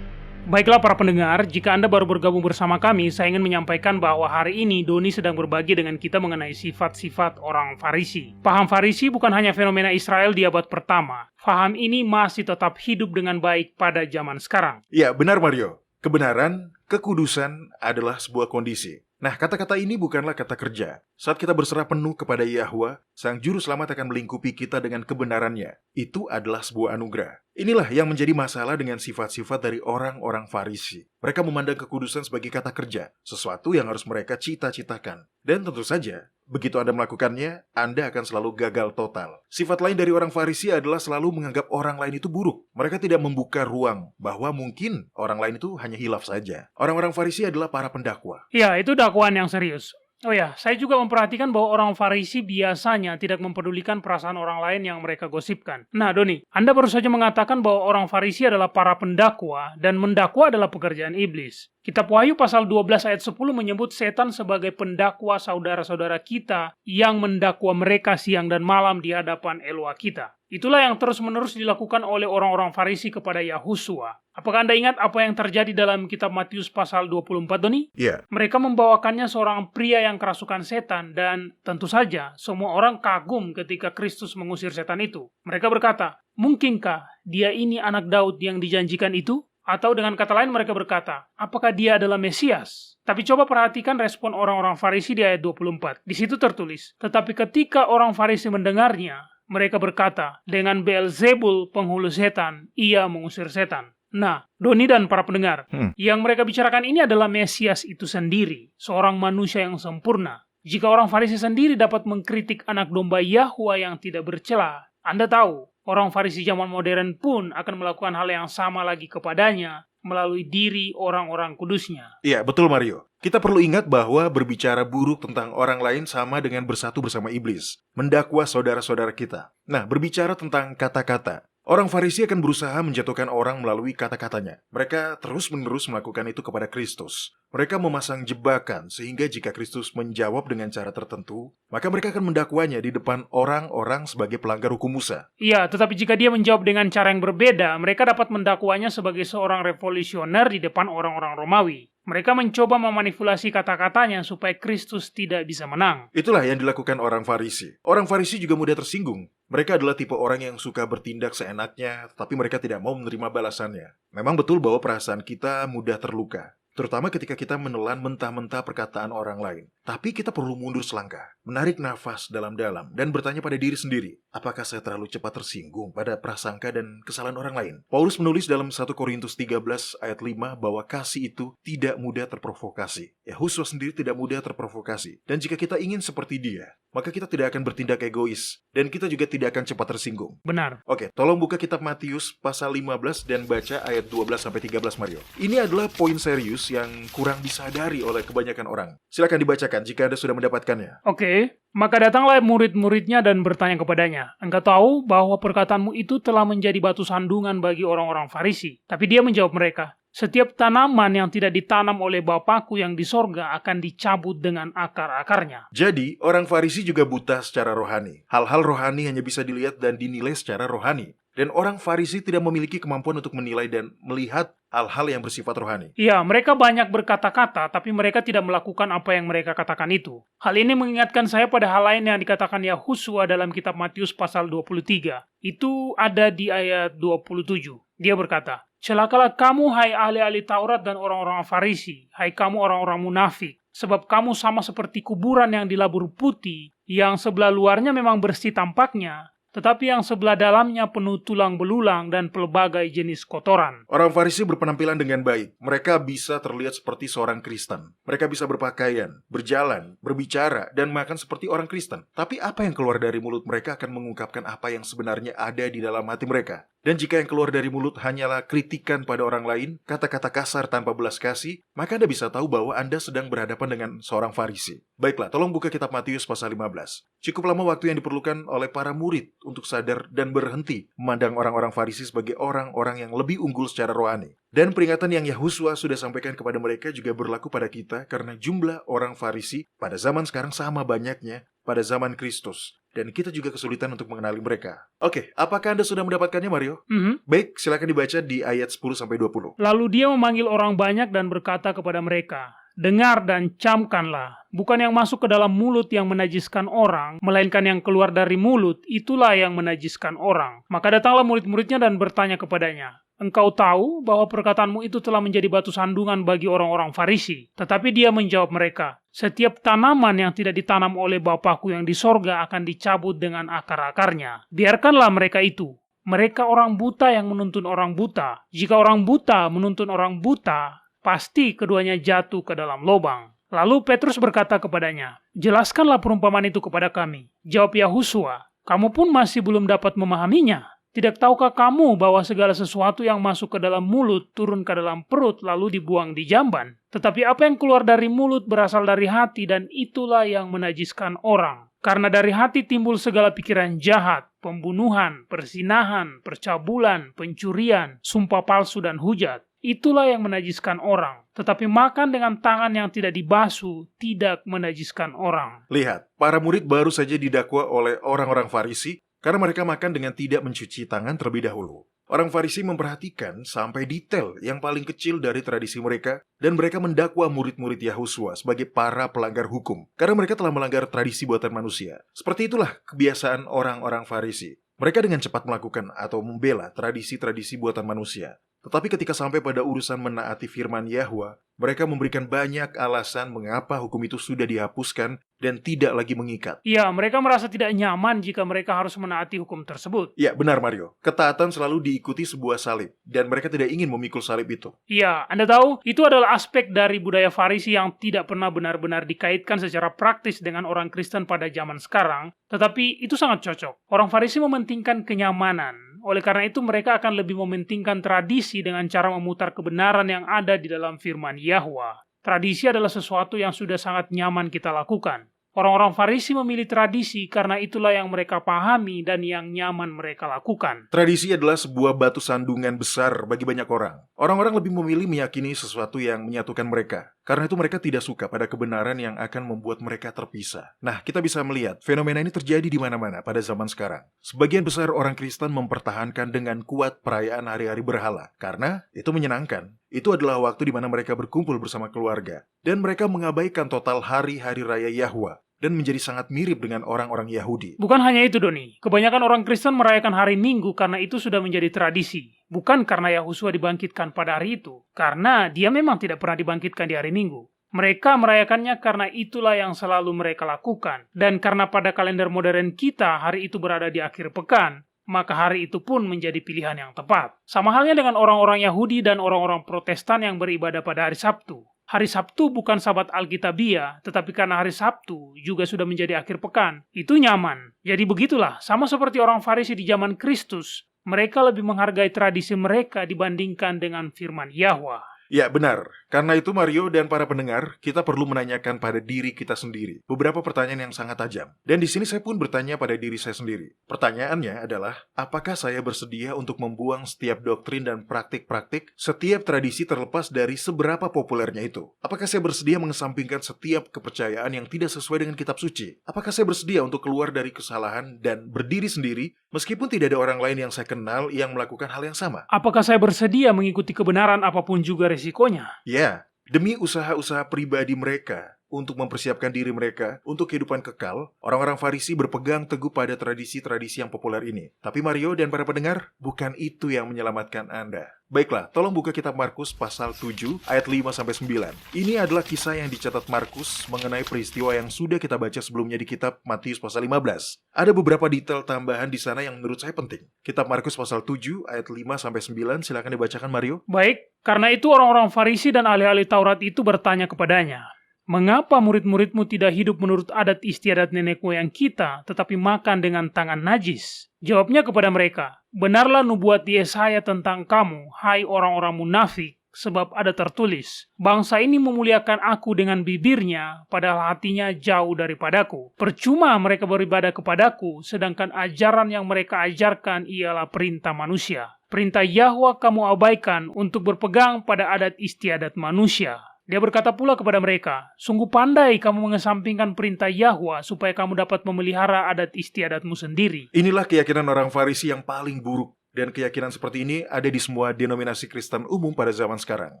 Baiklah para pendengar, jika Anda baru bergabung bersama kami, saya ingin menyampaikan bahwa hari ini Doni sedang berbagi dengan kita mengenai sifat-sifat orang Farisi. Paham Farisi bukan hanya fenomena Israel di abad pertama. Paham ini masih tetap hidup dengan baik pada zaman sekarang. Ya, benar Mario. Kebenaran, kekudusan adalah sebuah kondisi. Nah, kata-kata ini bukanlah kata kerja. Saat kita berserah penuh kepada Yahwa, Sang Juru Selamat akan melingkupi kita dengan kebenarannya. Itu adalah sebuah anugerah. Inilah yang menjadi masalah dengan sifat-sifat dari orang-orang Farisi. Mereka memandang kekudusan sebagai kata kerja, sesuatu yang harus mereka cita-citakan. Dan tentu saja, begitu Anda melakukannya, Anda akan selalu gagal total. Sifat lain dari orang Farisi adalah selalu menganggap orang lain itu buruk. Mereka tidak membuka ruang bahwa mungkin orang lain itu hanya hilaf saja. Orang-orang Farisi adalah para pendakwa. Ya, itu dakwaan yang serius. Oh ya, saya juga memperhatikan bahwa orang Farisi biasanya tidak mempedulikan perasaan orang lain yang mereka gosipkan. Nah, Doni, Anda baru saja mengatakan bahwa orang Farisi adalah para pendakwa dan mendakwa adalah pekerjaan iblis. Kitab Wahyu pasal 12 ayat 10 menyebut setan sebagai pendakwa saudara-saudara kita yang mendakwa mereka siang dan malam di hadapan Eloa kita. Itulah yang terus-menerus dilakukan oleh orang-orang Farisi kepada Yahusua. Apakah Anda ingat apa yang terjadi dalam kitab Matius pasal 24, Doni? Ya, Mereka membawakannya seorang pria yang kerasukan setan dan tentu saja semua orang kagum ketika Kristus mengusir setan itu. Mereka berkata, mungkinkah dia ini anak Daud yang dijanjikan itu? Atau dengan kata lain mereka berkata, apakah dia adalah Mesias? Tapi coba perhatikan respon orang-orang Farisi di ayat 24. Di situ tertulis, tetapi ketika orang Farisi mendengarnya, mereka berkata, dengan Beelzebul penghulu setan, ia mengusir setan. Nah, Doni dan para pendengar, yang mereka bicarakan ini adalah Mesias itu sendiri, seorang manusia yang sempurna. Jika orang Farisi sendiri dapat mengkritik anak domba Yahwa yang tidak bercela, Anda tahu, orang Farisi zaman modern pun akan melakukan hal yang sama lagi kepadanya, melalui diri orang-orang kudusnya. Iya, betul Mario. Kita perlu ingat bahwa berbicara buruk tentang orang lain sama dengan bersatu bersama iblis, mendakwa saudara-saudara kita. Nah, berbicara tentang kata-kata, orang Farisi akan berusaha menjatuhkan orang melalui kata-katanya. Mereka terus-menerus melakukan itu kepada Kristus. Mereka memasang jebakan sehingga jika Kristus menjawab dengan cara tertentu, maka mereka akan mendakwanya di depan orang-orang sebagai pelanggar hukum Musa. Iya, tetapi jika dia menjawab dengan cara yang berbeda, mereka dapat mendakwanya sebagai seorang revolusioner di depan orang-orang Romawi. Mereka mencoba memanipulasi kata-katanya supaya Kristus tidak bisa menang. Itulah yang dilakukan orang Farisi. Orang Farisi juga mudah tersinggung. Mereka adalah tipe orang yang suka bertindak seenaknya, tapi mereka tidak mau menerima balasannya. Memang betul bahwa perasaan kita mudah terluka, terutama ketika kita menelan mentah-mentah perkataan orang lain. Tapi kita perlu mundur selangkah, menarik nafas dalam-dalam, dan bertanya pada diri sendiri, apakah saya terlalu cepat tersinggung pada prasangka dan kesalahan orang lain? Paulus menulis dalam 1 Korintus 13 ayat 5 bahwa kasih itu tidak mudah terprovokasi. Yahusua sendiri tidak mudah terprovokasi. Dan jika kita ingin seperti dia, maka kita tidak akan bertindak egois, dan kita juga tidak akan cepat tersinggung. Benar. Oke, tolong buka kitab Matius pasal 15 dan baca ayat 12-13 Mario. Ini adalah poin serius yang kurang disadari oleh kebanyakan orang. Silakan dibacakan jika Anda sudah mendapatkannya. Oke, maka datanglah murid-muridnya dan bertanya kepadanya, engkau tahu bahwa perkataanmu itu telah menjadi batu sandungan bagi orang-orang Farisi. Tapi dia menjawab mereka, setiap tanaman yang tidak ditanam oleh Bapakku yang di sorga akan dicabut dengan akar-akarnya. Jadi, orang Farisi juga buta secara rohani. Hal-hal rohani hanya bisa dilihat dan dinilai secara rohani. Dan orang Farisi tidak memiliki kemampuan untuk menilai dan melihat hal-hal yang bersifat rohani. Iya, mereka banyak berkata-kata, tapi mereka tidak melakukan apa yang mereka katakan itu. Hal ini mengingatkan saya pada hal lain yang dikatakan Yahusua dalam kitab Matius pasal 23. Itu ada di ayat 27. Dia berkata, celakalah kamu, hai ahli-ahli Taurat dan orang-orang Farisi, hai kamu orang-orang munafik, sebab kamu sama seperti kuburan yang dilabur putih, yang sebelah luarnya memang bersih tampaknya, tetapi yang sebelah dalamnya penuh tulang belulang dan pelbagai jenis kotoran. Orang Farisi berpenampilan dengan baik. Mereka bisa terlihat seperti seorang Kristen. Mereka bisa berpakaian, berjalan, berbicara, dan makan seperti orang Kristen. Tapi apa yang keluar dari mulut mereka akan mengungkapkan apa yang sebenarnya ada di dalam hati mereka. Dan jika yang keluar dari mulut hanyalah kritikan pada orang lain, kata-kata kasar tanpa belas kasih, maka Anda bisa tahu bahwa Anda sedang berhadapan dengan seorang Farisi. Baiklah, tolong buka kitab Matius pasal 15. Cukup lama waktu yang diperlukan oleh para murid untuk sadar dan berhenti memandang orang-orang Farisi sebagai orang-orang yang lebih unggul secara rohani. Dan peringatan yang Yahusua sudah sampaikan kepada mereka juga berlaku pada kita karena jumlah orang Farisi pada zaman sekarang sama banyaknya pada zaman Kristus. Dan kita juga kesulitan untuk mengenali mereka. Oke, apakah Anda sudah mendapatkannya, Mario? Baik, silakan dibaca di ayat 10-20. Lalu dia memanggil orang banyak dan berkata kepada mereka, dengar dan camkanlah, bukan yang masuk ke dalam mulut yang menajiskan orang, melainkan yang keluar dari mulut, itulah yang menajiskan orang. Maka datanglah murid-muridnya dan bertanya kepadanya, engkau tahu bahwa perkataanmu itu telah menjadi batu sandungan bagi orang-orang Farisi. Tetapi dia menjawab mereka, setiap tanaman yang tidak ditanam oleh Bapakku yang di sorga akan dicabut dengan akar-akarnya. Biarkanlah mereka itu. Mereka orang buta yang menuntun orang buta. Jika orang buta menuntun orang buta, pasti keduanya jatuh ke dalam lubang. Lalu Petrus berkata kepadanya, jelaskanlah perumpamaan itu kepada kami. Jawab Yahusua, kamu pun masih belum dapat memahaminya. Tidak tahukah kamu bahwa segala sesuatu yang masuk ke dalam mulut turun ke dalam perut lalu dibuang di jamban? Tetapi apa yang keluar dari mulut berasal dari hati dan itulah yang menajiskan orang. Karena dari hati timbul segala pikiran jahat, pembunuhan, perzinahan, percabulan, pencurian, sumpah palsu dan hujat. Itulah yang menajiskan orang. Tetapi makan dengan tangan yang tidak dibasuh tidak menajiskan orang. Lihat, para murid baru saja didakwa oleh orang-orang Farisi karena mereka makan dengan tidak mencuci tangan terlebih dahulu. Orang Farisi memperhatikan sampai detail yang paling kecil dari tradisi mereka dan mereka mendakwa murid-murid Yahusua sebagai para pelanggar hukum karena mereka telah melanggar tradisi buatan manusia. Seperti itulah kebiasaan orang-orang Farisi. Mereka dengan cepat melakukan atau membela tradisi-tradisi buatan manusia. Tetapi ketika sampai pada urusan menaati firman Yahwa, mereka memberikan banyak alasan mengapa hukum itu sudah dihapuskan dan tidak lagi mengikat. Iya, mereka merasa tidak nyaman jika mereka harus menaati hukum tersebut. Ya, benar Mario. Ketaatan selalu diikuti sebuah salib, dan mereka tidak ingin memikul salib itu. Iya, Anda tahu, itu adalah aspek dari budaya Farisi yang tidak pernah benar-benar dikaitkan secara praktis dengan orang Kristen pada zaman sekarang, tetapi itu sangat cocok. Orang Farisi mementingkan kenyamanan. Oleh karena itu mereka akan lebih mementingkan tradisi dengan cara memutar kebenaran yang ada di dalam firman Yahwa. Tradisi adalah sesuatu yang sudah sangat nyaman kita lakukan. Orang-orang Farisi memilih tradisi karena itulah yang mereka pahami dan yang nyaman mereka lakukan. Tradisi adalah sebuah batu sandungan besar bagi banyak orang. Orang-orang lebih memilih meyakini sesuatu yang menyatukan mereka. Karena itu mereka tidak suka pada kebenaran yang akan membuat mereka terpisah. Nah, kita bisa melihat fenomena ini terjadi di mana-mana pada zaman sekarang. Sebagian besar orang Kristen mempertahankan dengan kuat perayaan hari-hari berhala. Karena itu menyenangkan. Itu adalah waktu di mana mereka berkumpul bersama keluarga. Dan mereka mengabaikan total hari-hari raya Yahwa. Dan menjadi sangat mirip dengan orang-orang Yahudi. Bukan hanya itu, Doni. Kebanyakan orang Kristen merayakan hari Minggu karena itu sudah menjadi tradisi. Bukan karena Yahusua dibangkitkan pada hari itu. Karena dia memang tidak pernah dibangkitkan di hari Minggu. Mereka merayakannya karena itulah yang selalu mereka lakukan. Dan karena pada kalender modern kita hari itu berada di akhir pekan, maka hari itu pun menjadi pilihan yang tepat. Sama halnya dengan orang-orang Yahudi dan orang-orang Protestan yang beribadah pada hari Sabtu. Hari Sabtu bukan sabat Alkitabiah, tetapi karena hari Sabtu juga sudah menjadi akhir pekan. Itu nyaman. Jadi begitulah, sama seperti orang Farisi di zaman Kristus, mereka lebih menghargai tradisi mereka dibandingkan dengan firman Yahwa. Ya, benar. Karena itu Mario dan para pendengar, kita perlu menanyakan pada diri kita sendiri beberapa pertanyaan yang sangat tajam. Dan di sini saya pun bertanya pada diri saya sendiri. Pertanyaannya adalah, apakah saya bersedia untuk membuang setiap doktrin dan praktik-praktik, setiap tradisi terlepas dari seberapa populernya itu? Apakah saya bersedia mengesampingkan setiap kepercayaan yang tidak sesuai dengan kitab suci? Apakah saya bersedia untuk keluar dari kesalahan dan berdiri sendiri, meskipun tidak ada orang lain yang saya kenal yang melakukan hal yang sama? Apakah saya bersedia mengikuti kebenaran apapun juga resikonya? Ya, demi usaha-usaha pribadi mereka, untuk mempersiapkan diri mereka untuk kehidupan kekal, orang-orang Farisi berpegang teguh pada tradisi-tradisi yang populer ini. Tapi Mario dan para pendengar, bukan itu yang menyelamatkan Anda. Baiklah, tolong buka kitab Markus pasal 7 ayat 5-9. Ini adalah kisah yang dicatat Markus mengenai peristiwa yang sudah kita baca sebelumnya di kitab Matius pasal 15. Ada beberapa detail tambahan di sana yang menurut saya penting. Kitab Markus pasal 7 ayat 5-9, silakan dibacakan Mario. Baik, karena itu orang-orang Farisi dan ahli-ahli Taurat itu bertanya kepadanya, "Mengapa murid-muridmu tidak hidup menurut adat istiadat nenek moyang kita, tetapi makan dengan tangan najis?" Jawabnya kepada mereka, "Benarlah nubuat Yesaya tentang kamu, hai orang-orang munafik, sebab ada tertulis, bangsa ini memuliakan aku dengan bibirnya, padahal hatinya jauh daripadaku. Percuma mereka beribadah kepadaku, sedangkan ajaran yang mereka ajarkan ialah perintah manusia. Perintah Yahwa kamu abaikan untuk berpegang pada adat istiadat manusia." Dia berkata pula kepada mereka, "Sungguh pandai kamu mengesampingkan perintah Yahwa supaya kamu dapat memelihara adat istiadatmu sendiri." Inilah keyakinan orang Farisi yang paling buruk. Dan keyakinan seperti ini ada di semua denominasi Kristen umum pada zaman sekarang.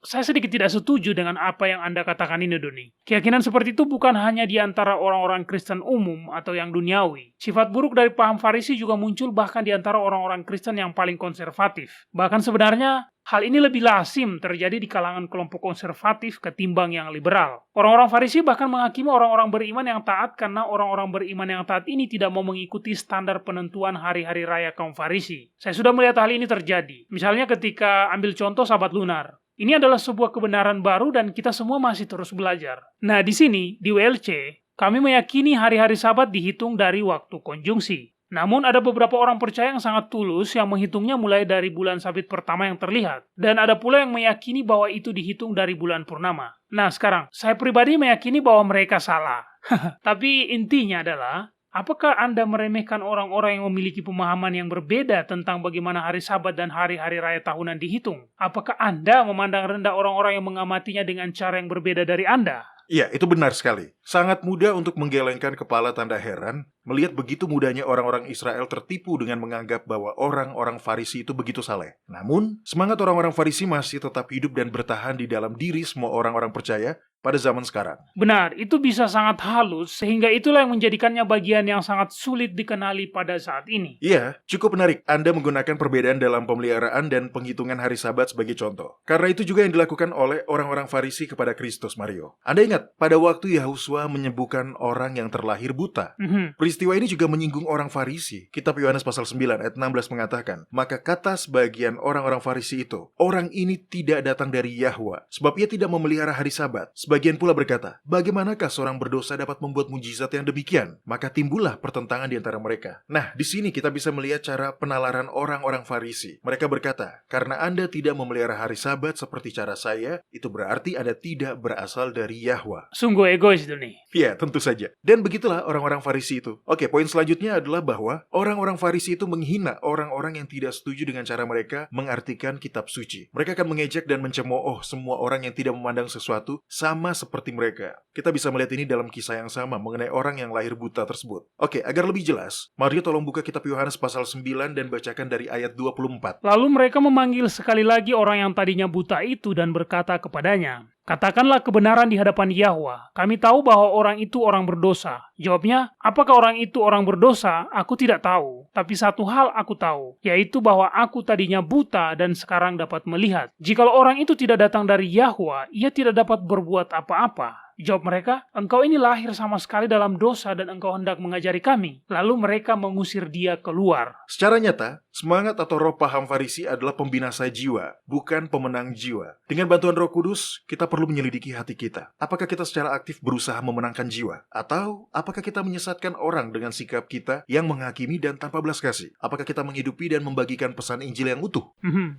Saya sedikit tidak setuju dengan apa yang Anda katakan ini, Doni. Keyakinan seperti itu bukan hanya di antara orang-orang Kristen umum atau yang duniawi. Sifat buruk dari paham Farisi juga muncul bahkan di antara orang-orang Kristen yang paling konservatif. Bahkan sebenarnya, hal ini lebih lazim terjadi di kalangan kelompok konservatif ketimbang yang liberal. Orang-orang Farisi bahkan menghakimi orang-orang beriman yang taat karena orang-orang beriman yang taat ini tidak mau mengikuti standar penentuan hari-hari raya kaum Farisi. Saya sudah melihat hal ini terjadi. Misalnya ketika ambil contoh Sabat Lunar. Ini adalah sebuah kebenaran baru dan kita semua masih terus belajar. Nah, di sini, di WLC, kami meyakini hari-hari Sabat dihitung dari waktu konjungsi. Namun ada beberapa orang percaya yang sangat tulus yang menghitungnya mulai dari bulan sabit pertama yang terlihat. Dan ada pula yang meyakini bahwa itu dihitung dari bulan purnama. Nah sekarang, saya pribadi meyakini bahwa mereka salah. Tapi intinya adalah, apakah Anda meremehkan orang-orang yang memiliki pemahaman yang berbeda tentang bagaimana hari Sabat dan hari-hari raya tahunan dihitung? Apakah Anda memandang rendah orang-orang yang mengamatinya dengan cara yang berbeda dari Anda? Ya, itu benar sekali. Sangat mudah untuk menggelengkan kepala tanda heran melihat begitu mudahnya orang-orang Israel tertipu dengan menganggap bahwa orang-orang Farisi itu begitu saleh. Namun, semangat orang-orang Farisi masih tetap hidup dan bertahan di dalam diri semua orang-orang percaya pada zaman sekarang. Benar, itu bisa sangat halus, sehingga itulah yang menjadikannya bagian yang sangat sulit dikenali pada saat ini. Iya, cukup menarik Anda menggunakan perbedaan dalam pemeliharaan dan penghitungan hari Sabat sebagai contoh. Karena itu juga yang dilakukan oleh orang-orang Farisi kepada Kristus, Mario. Anda ingat, pada waktu Yahusua peristiwa menyembuhkan orang yang terlahir buta. Mhm. Peristiwa ini juga menyinggung orang Farisi. Kitab Yohanes pasal 9 ayat 16 mengatakan, "Maka kata sebagian orang-orang Farisi itu, orang ini tidak datang dari Yahwa, sebab ia tidak memelihara hari Sabat." Sebagian pula berkata, "Bagaimanakah seorang berdosa dapat membuat mujizat yang demikian?" Maka timbullah pertentangan di antara mereka. Nah, di sini kita bisa melihat cara penalaran orang-orang Farisi. Mereka berkata, "Karena Anda tidak memelihara hari Sabat seperti cara saya, itu berarti Anda tidak berasal dari Yahwa." Sungguh egois itu nih. Ya, tentu saja. Dan begitulah orang-orang Farisi itu. Oke, poin selanjutnya adalah bahwa orang-orang Farisi itu menghina orang-orang yang tidak setuju dengan cara mereka mengartikan kitab suci. Mereka akan mengejek dan mencemooh semua orang yang tidak memandang sesuatu sama seperti mereka. Kita bisa melihat ini dalam kisah yang sama mengenai orang yang lahir buta tersebut. Oke, agar lebih jelas, Mario tolong buka kitab Yohanes pasal 9 dan bacakan dari ayat 24. Lalu mereka memanggil sekali lagi orang yang tadinya buta itu dan berkata kepadanya, "Katakanlah kebenaran di hadapan Yahwa. Kami tahu bahwa orang itu orang berdosa." Jawabnya, "Apakah orang itu orang berdosa? Aku tidak tahu. Tapi satu hal aku tahu, yaitu bahwa aku tadinya buta dan sekarang dapat melihat. Jikalau orang itu tidak datang dari Yahwa, ia tidak dapat berbuat apa-apa." Jawab mereka, "Engkau ini lahir sama sekali dalam dosa dan engkau hendak mengajari kami." Lalu mereka mengusir dia keluar. Secara nyata, semangat atau roh paham Farisi adalah pembinasa jiwa, bukan pemenang jiwa. Dengan bantuan Roh Kudus, kita perlu menyelidiki hati kita. Apakah kita secara aktif berusaha memenangkan jiwa? Atau apakah kita menyesatkan orang dengan sikap kita yang menghakimi dan tanpa belas kasih? Apakah kita menghidupi dan membagikan pesan Injil yang utuh?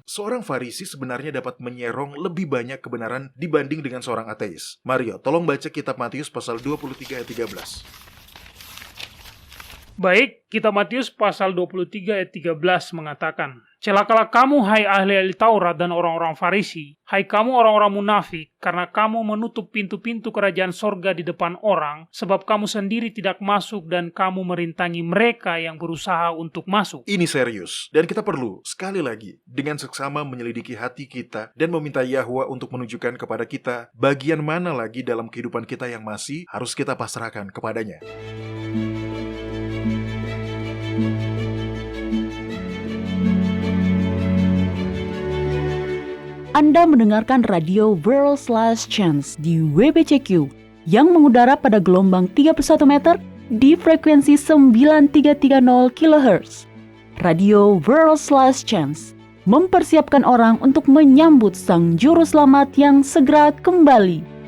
Seorang Farisi sebenarnya dapat menyerong lebih banyak kebenaran dibanding dengan seorang ateis. Mario, tolong baca kitab Matius pasal 23 ayat 13. Baik, kitab Matius pasal 23 ayat 13 mengatakan, "Celakalah kamu, hai ahli-ahli Taurat dan orang-orang Farisi, hai kamu orang-orang munafik, karena kamu menutup pintu-pintu kerajaan sorga di depan orang, sebab kamu sendiri tidak masuk dan kamu merintangi mereka yang berusaha untuk masuk." Ini serius, dan kita perlu, sekali lagi, dengan seksama menyelidiki hati kita dan meminta Yahwa untuk menunjukkan kepada kita bagian mana lagi dalam kehidupan kita yang masih harus kita pasrahkan kepadanya. Anda mendengarkan radio World's Last Chance di WBCQ yang mengudara pada gelombang 31 meter di frekuensi 9330 kHz. Radio World's Last Chance mempersiapkan orang untuk menyambut Sang Juru Selamat yang segera kembali.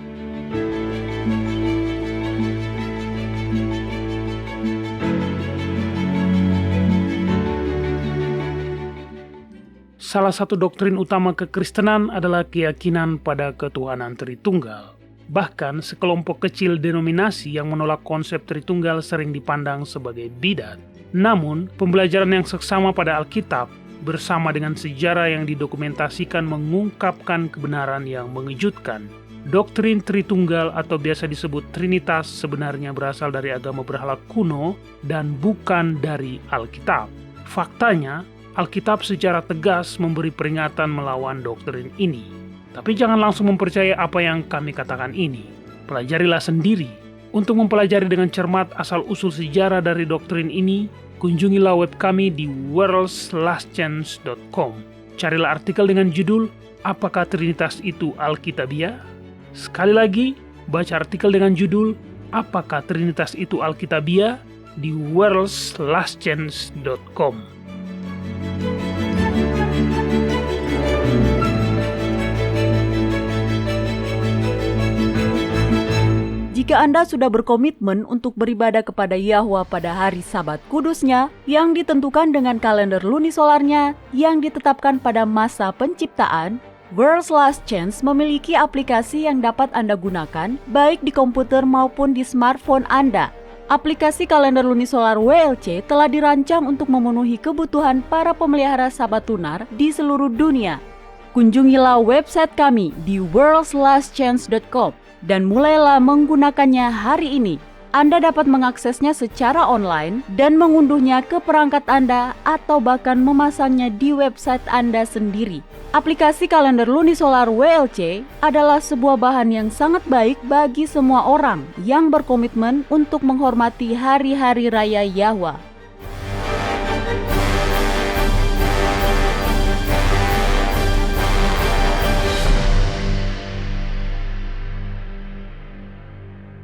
Salah satu doktrin utama kekristenan adalah keyakinan pada ketuhanan Tritunggal. Bahkan sekelompok kecil denominasi yang menolak konsep Tritunggal sering dipandang sebagai bidat. Namun, pembelajaran yang seksama pada Alkitab bersama dengan sejarah yang didokumentasikan mengungkapkan kebenaran yang mengejutkan. Doktrin Tritunggal atau biasa disebut Trinitas sebenarnya berasal dari agama berhala kuno dan bukan dari Alkitab. Faktanya, Alkitab secara tegas memberi peringatan melawan doktrin ini. Tapi jangan langsung mempercayai apa yang kami katakan ini. Pelajarilah sendiri. Untuk mempelajari dengan cermat asal-usul sejarah dari doktrin ini, kunjungilah web kami di worldslastchance.com. Carilah artikel dengan judul, "Apakah Trinitas itu Alkitabiah?" Sekali lagi, baca artikel dengan judul, "Apakah Trinitas itu Alkitabiah?" di worldslastchance.com. Jika Anda sudah berkomitmen untuk beribadah kepada Yahwa pada hari Sabat kudusnya yang ditentukan dengan kalender lunisolarnya yang ditetapkan pada masa penciptaan, World's Last Chance memiliki aplikasi yang dapat Anda gunakan baik di komputer maupun di smartphone Anda. Aplikasi kalender lunisolar WLC telah dirancang untuk memenuhi kebutuhan para pemelihara Sabat lunar di seluruh dunia. Kunjungilah website kami di worldslastchance.com dan mulailah menggunakannya hari ini. Anda dapat mengaksesnya secara online dan mengunduhnya ke perangkat Anda atau bahkan memasangnya di website Anda sendiri. Aplikasi kalender lunisolar WLC adalah sebuah bahan yang sangat baik bagi semua orang yang berkomitmen untuk menghormati hari-hari raya Yahwa.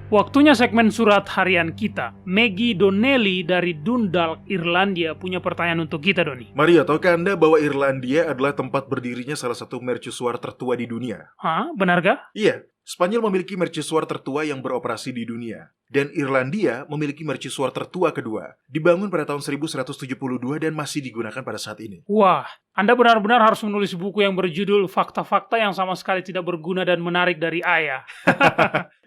Waktunya segmen surat harian kita. Maggie Donnelly dari Dundalk, Irlandia punya pertanyaan untuk kita, Doni. Mario, tahukah Anda bahwa Irlandia adalah tempat berdirinya salah satu mercusuar tertua di dunia? Hah? Benarkah? Iya, Spanyol memiliki mercusuar tertua yang beroperasi di dunia. Dan Irlandia memiliki mercusuar tertua kedua. Dibangun pada tahun 1172 dan masih digunakan pada saat ini. Wah, Anda benar-benar harus menulis buku yang berjudul Fakta-Fakta yang sama sekali tidak berguna dan menarik dari ayah.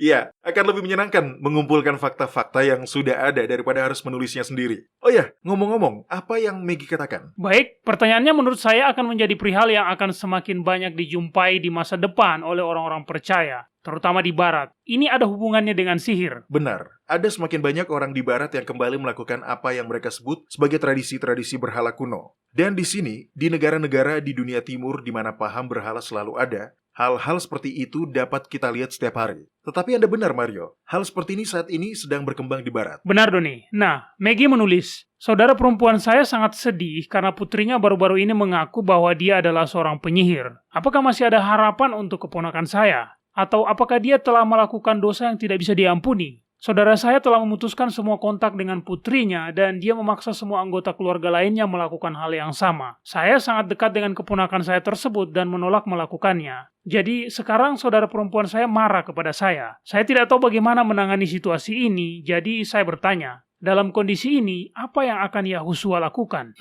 Iya, akan lebih menyenangkan mengumpulkan fakta-fakta yang sudah ada daripada harus menulisnya sendiri. Oh ya, ngomong-ngomong, apa yang Maggie katakan? Baik, pertanyaannya menurut saya akan menjadi perihal yang akan semakin banyak dijumpai di masa depan oleh orang-orang percaya, terutama di Barat. Ini ada hubungannya dengan sihir. Benar, ada semakin banyak orang di Barat yang kembali melakukan apa yang mereka sebut sebagai tradisi-tradisi berhala kuno. Dan di sini, di negara-negara di dunia timur di mana paham berhala selalu ada, hal-hal seperti itu dapat kita lihat setiap hari. Tetapi Anda benar, Mario. Hal seperti ini saat ini sedang berkembang di Barat. Benar, Doni. Nah, Maggie menulis, saudara perempuan saya sangat sedih karena putrinya baru-baru ini mengaku bahwa dia adalah seorang penyihir. Apakah masih ada harapan untuk keponakan saya? Atau apakah dia telah melakukan dosa yang tidak bisa diampuni? Saudara saya telah memutuskan semua kontak dengan putrinya dan dia memaksa semua anggota keluarga lainnya melakukan hal yang sama. Saya sangat dekat dengan keponakan saya tersebut dan menolak melakukannya. Jadi sekarang saudara perempuan saya marah kepada saya. Saya tidak tahu bagaimana menangani situasi ini, jadi saya bertanya, dalam kondisi ini, apa yang akan Yahusua lakukan?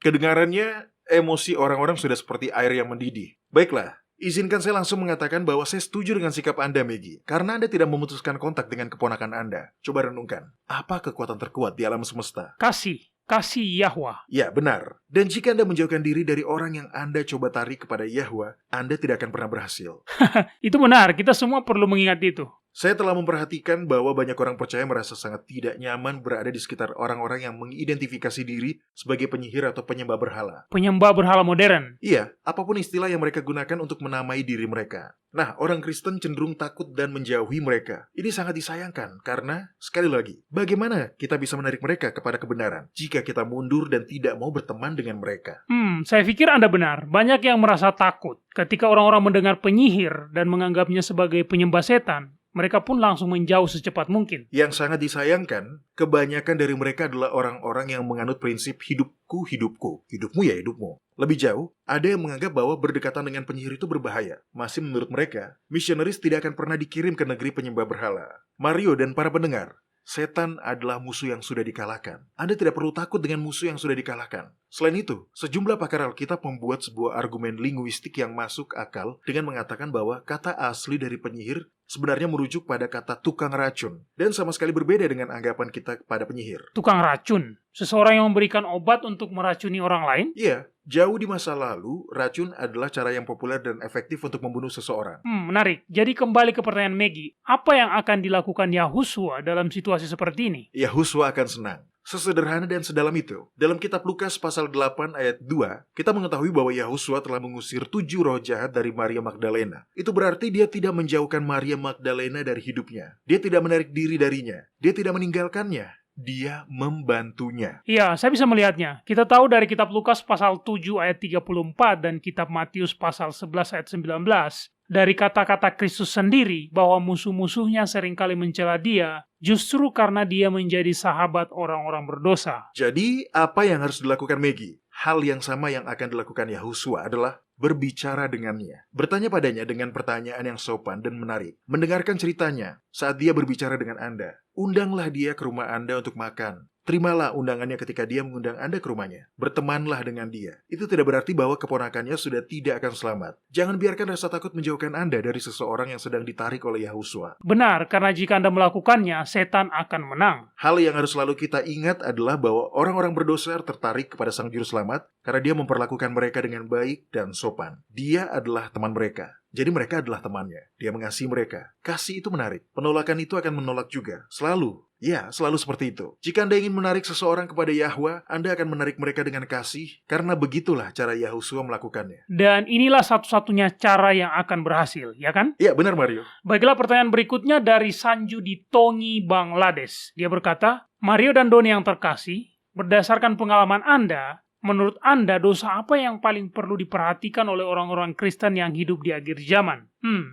Kedengarannya emosi orang-orang sudah seperti air yang mendidih. Baiklah. Izinkan saya langsung mengatakan bahwa saya setuju dengan sikap Anda, Maggie. Karena Anda tidak memutuskan kontak dengan keponakan Anda. Coba renungkan, apa kekuatan terkuat di alam semesta? Kasih Yahwa. Ya, benar. Dan jika Anda menjauhkan diri dari orang yang Anda coba tarik kepada Yahwa, Anda tidak akan pernah berhasil. Itu benar, kita semua perlu mengingat itu. Saya telah memperhatikan bahwa banyak orang percaya merasa sangat tidak nyaman berada di sekitar orang-orang yang mengidentifikasi diri sebagai penyihir atau penyembah berhala. Penyembah berhala modern. Iya, apapun istilah yang mereka gunakan untuk menamai diri mereka. Nah, orang Kristen cenderung takut dan menjauhi mereka. Ini sangat disayangkan karena, sekali lagi, bagaimana kita bisa menarik mereka kepada kebenaran jika kita mundur dan tidak mau berteman dengan mereka? Saya pikir Anda benar. Banyak yang merasa takut ketika orang-orang mendengar penyihir dan menganggapnya sebagai penyembah setan. Mereka pun langsung menjauh secepat mungkin. Yang sangat disayangkan, kebanyakan dari mereka adalah orang-orang yang menganut prinsip hidupku, hidupku, hidupmu ya hidupmu. Lebih jauh, ada yang menganggap bahwa berdekatan dengan penyihir itu berbahaya. Masih menurut mereka, misionaris tidak akan pernah dikirim ke negeri penyembah berhala. Mario dan para pendengar, setan adalah musuh yang sudah dikalahkan. Anda tidak perlu takut dengan musuh yang sudah dikalahkan. Selain itu, sejumlah pakar Alkitab membuat sebuah argumen linguistik yang masuk akal dengan mengatakan bahwa kata asli dari penyihir sebenarnya merujuk pada kata tukang racun dan sama sekali berbeda dengan anggapan kita pada penyihir. Tukang racun? Seseorang yang memberikan obat untuk meracuni orang lain? Iya, jauh di masa lalu, racun adalah cara yang populer dan efektif untuk membunuh seseorang. Menarik. Jadi kembali ke pertanyaan Maggie, apa yang akan dilakukan Yahusua dalam situasi seperti ini? Yahusua akan senang. Sesederhana dan sedalam itu, dalam kitab Lukas pasal 8 ayat 2, kita mengetahui bahwa Yahusua telah mengusir 7 roh jahat dari Maria Magdalena. Itu berarti dia tidak menjauhkan Maria Magdalena dari hidupnya. Dia tidak menarik diri darinya. Dia tidak meninggalkannya. Dia membantunya. Iya, saya bisa melihatnya. Kita tahu dari kitab Lukas pasal 7 ayat 34 dan kitab Matius pasal 11 ayat 19, dari kata-kata Kristus sendiri bahwa musuh-musuhnya seringkali mencela dia, justru karena dia menjadi sahabat orang-orang berdosa. Jadi, apa yang harus dilakukan Maggie? Hal yang sama yang akan dilakukan Yahusua adalah berbicara dengannya. Bertanya padanya dengan pertanyaan yang sopan dan menarik. Mendengarkan ceritanya saat dia berbicara dengan Anda. Undanglah dia ke rumah Anda untuk makan. Terimalah undangannya ketika dia mengundang Anda ke rumahnya. Bertemanlah dengan dia. Itu tidak berarti bahwa keponakannya sudah tidak akan selamat. Jangan biarkan rasa takut menjauhkan Anda dari seseorang yang sedang ditarik oleh Yahusua. Benar, karena jika Anda melakukannya, setan akan menang. Hal yang harus selalu kita ingat adalah bahwa orang-orang berdosa tertarik kepada Sang Juru Selamat karena dia memperlakukan mereka dengan baik dan sopan. Dia adalah teman mereka. Jadi mereka adalah temannya. Dia mengasihi mereka. Kasih itu menarik. Penolakan itu akan menolak juga. Selalu. Ya, selalu seperti itu. Jika Anda ingin menarik seseorang kepada Yahwa, Anda akan menarik mereka dengan kasih, karena begitulah cara Yahusua melakukannya. Dan inilah satu-satunya cara yang akan berhasil, ya kan? Iya, benar Mario. Baiklah, pertanyaan berikutnya dari Sanju di Tongi, Bangladesh. Dia berkata, Mario dan Doni yang terkasih, berdasarkan pengalaman Anda, menurut Anda, dosa apa yang paling perlu diperhatikan oleh orang-orang Kristen yang hidup di akhir zaman?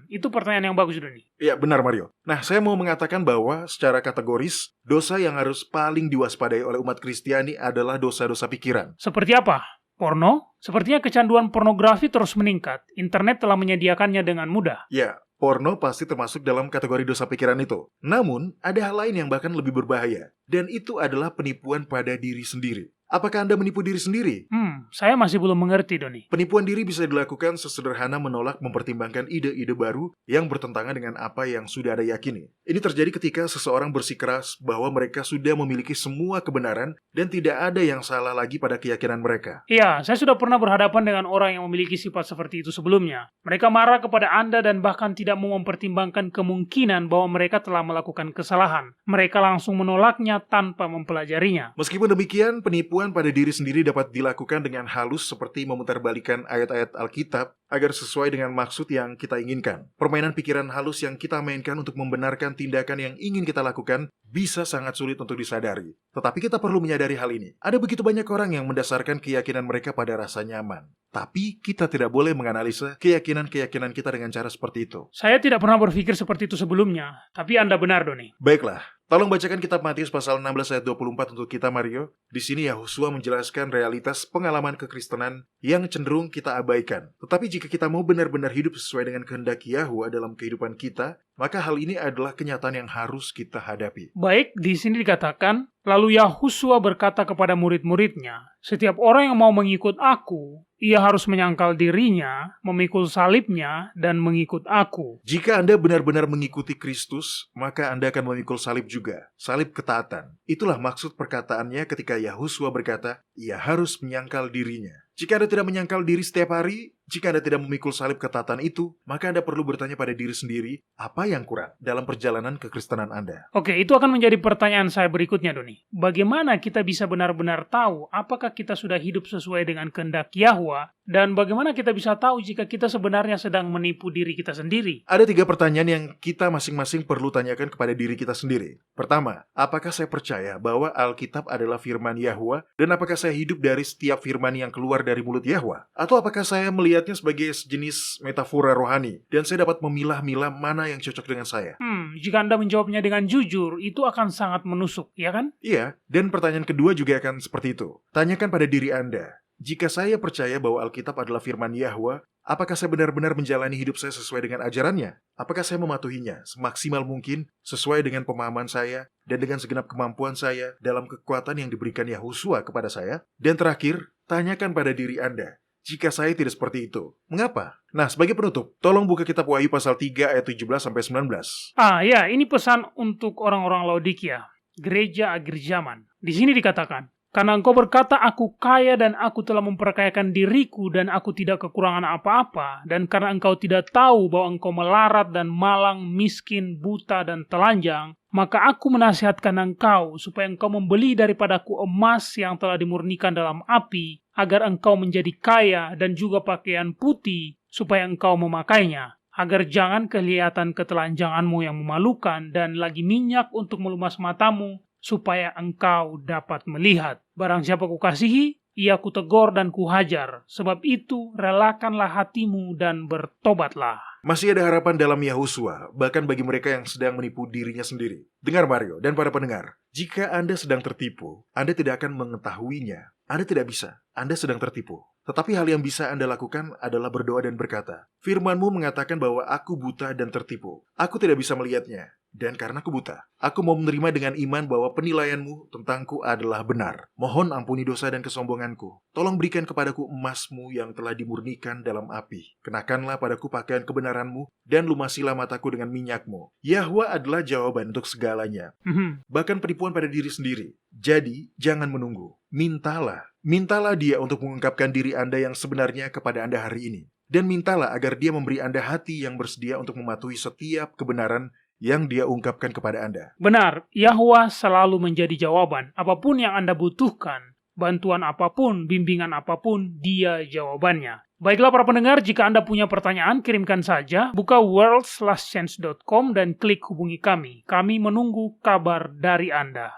Itu pertanyaan yang bagus, Doni. Ya, benar Mario. Nah, saya mau mengatakan bahwa secara kategoris, dosa yang harus paling diwaspadai oleh umat Kristiani adalah dosa-dosa pikiran. Seperti apa? Porno? Sepertinya kecanduan pornografi terus meningkat. Internet telah menyediakannya dengan mudah. Ya, porno pasti termasuk dalam kategori dosa pikiran itu. Namun, ada hal lain yang bahkan lebih berbahaya. Dan itu adalah penipuan pada diri sendiri. Apakah Anda menipu diri sendiri? Saya masih belum mengerti, Doni. Penipuan diri bisa dilakukan sesederhana menolak mempertimbangkan ide-ide baru yang bertentangan dengan apa yang sudah Anda yakini. Ini terjadi ketika seseorang bersikeras bahwa mereka sudah memiliki semua kebenaran dan tidak ada yang salah lagi pada keyakinan mereka. Iya, saya sudah pernah berhadapan dengan orang yang memiliki sifat seperti itu sebelumnya. Mereka marah kepada Anda dan bahkan tidak mau mempertimbangkan kemungkinan bahwa mereka telah melakukan kesalahan. Mereka langsung menolaknya tanpa mempelajarinya. Meskipun demikian, penipuan pada diri sendiri dapat dilakukan dengan halus seperti memutarbalikan ayat-ayat Alkitab agar sesuai dengan maksud yang kita inginkan. Permainan pikiran halus yang kita mainkan untuk membenarkan tindakan yang ingin kita lakukan bisa sangat sulit untuk disadari. Tetapi kita perlu menyadari hal ini. Ada begitu banyak orang yang mendasarkan keyakinan mereka pada rasa nyaman. Tapi kita tidak boleh menganalisa keyakinan-keyakinan kita dengan cara seperti itu. Saya tidak pernah berpikir seperti itu sebelumnya, tapi Anda benar, Doni. Baiklah, tolong bacakan kitab Matius pasal 16 ayat 24 untuk kita, Mario. Di sini Yahusua menjelaskan realitas pengalaman kekristenan yang cenderung kita abaikan. Tetapi jika kita mau benar-benar hidup sesuai dengan kehendak Yahwa dalam kehidupan kita, maka hal ini adalah kenyataan yang harus kita hadapi. Baik, di sini dikatakan, lalu Yahusua berkata kepada murid-muridnya, setiap orang yang mau mengikut aku, ia harus menyangkal dirinya, memikul salibnya, dan mengikut aku. Jika Anda benar-benar mengikuti Kristus, maka Anda akan memikul salib juga. Salib ketaatan. Itulah maksud perkataannya ketika Yahusua berkata, ia harus menyangkal dirinya. Jika Anda tidak menyangkal diri setiap hari, jika Anda tidak memikul salib ketaatan itu, maka Anda perlu bertanya pada diri sendiri, apa yang kurang dalam perjalanan kekristenan Anda? Oke, itu akan menjadi pertanyaan saya berikutnya, Doni. Bagaimana kita bisa benar-benar tahu apakah kita sudah hidup sesuai dengan kehendak Yahwa, dan bagaimana kita bisa tahu jika kita sebenarnya sedang menipu diri kita sendiri? Ada 3 pertanyaan yang kita masing-masing perlu tanyakan kepada diri kita sendiri. Pertama, apakah saya percaya bahwa Alkitab adalah firman Yahwa, dan apakah saya hidup dari setiap firman yang keluar dari mulut Yahwa? Atau apakah saya melihatnya sebagai sejenis metafora rohani, dan saya dapat memilah-milah mana yang cocok dengan saya? Jika Anda menjawabnya dengan jujur, itu akan sangat menusuk, ya kan? Iya, dan pertanyaan kedua juga akan seperti itu. Tanyakan pada diri Anda, jika saya percaya bahwa Alkitab adalah firman Yahwa, apakah saya benar-benar menjalani hidup saya sesuai dengan ajarannya? Apakah saya mematuhinya semaksimal mungkin sesuai dengan pemahaman saya dan dengan segenap kemampuan saya dalam kekuatan yang diberikan Yahusua kepada saya? Dan terakhir, tanyakan pada diri Anda, jika saya tidak seperti itu, mengapa? Nah, sebagai penutup, tolong buka kitab Wahyu pasal 3 ayat 17-19. Ya, ini pesan untuk orang-orang Laodikia, gereja akhir zaman. Di sini dikatakan, karena engkau berkata, aku kaya dan aku telah memperkayakan diriku dan aku tidak kekurangan apa-apa, dan karena engkau tidak tahu bahwa engkau melarat dan malang, miskin, buta, dan telanjang, maka aku menasihatkan engkau supaya engkau membeli daripadaku emas yang telah dimurnikan dalam api, agar engkau menjadi kaya dan juga pakaian putih, supaya engkau memakainya, agar jangan kelihatan ketelanjanganmu yang memalukan, dan lagi minyak untuk melumas matamu, supaya engkau dapat melihat. Barang siapa kukasihi, ia kutegur dan kuhajar. Sebab itu, relakanlah hatimu dan bertobatlah. Masih ada harapan dalam Yahusua, bahkan bagi mereka yang sedang menipu dirinya sendiri. Dengar Mario dan para pendengar, jika Anda sedang tertipu, Anda tidak akan mengetahuinya. Anda tidak bisa, Anda sedang tertipu. Tetapi hal yang bisa Anda lakukan adalah berdoa dan berkata, firman-Mu mengatakan bahwa aku buta dan tertipu. Aku tidak bisa melihatnya. Dan karena aku buta, aku mau menerima dengan iman bahwa penilaian-Mu tentangku adalah benar. Mohon ampuni dosa dan kesombonganku. Tolong berikan kepadaku emas-Mu yang telah dimurnikan dalam api. Kenakanlah padaku pakaian kebenaran-Mu dan lumasilah mataku dengan minyak-Mu. Yahwa adalah jawaban untuk segalanya. Bahkan penipuan pada diri sendiri. Jadi, jangan menunggu. Mintalah. Mintalah Dia untuk mengungkapkan diri Anda yang sebenarnya kepada Anda hari ini. Dan mintalah agar Dia memberi Anda hati yang bersedia untuk mematuhi setiap kebenaran yang Dia ungkapkan kepada Anda. Benar, Yahwa selalu menjadi jawaban. Apapun yang Anda butuhkan, bantuan apapun, bimbingan apapun, Dia jawabannya. Baiklah para pendengar, jika Anda punya pertanyaan, kirimkan saja. Buka worldslastchance.com dan klik hubungi kami. Kami menunggu kabar dari Anda.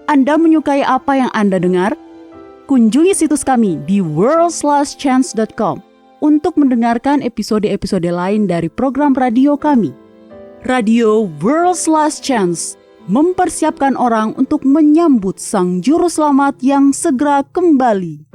Anda menyukai apa yang Anda dengar? Kunjungi situs kami di worldslastchance.com untuk mendengarkan episode-episode lain dari program radio kami. Radio World's Last Chance mempersiapkan orang untuk menyambut Sang Juru Selamat yang segera kembali.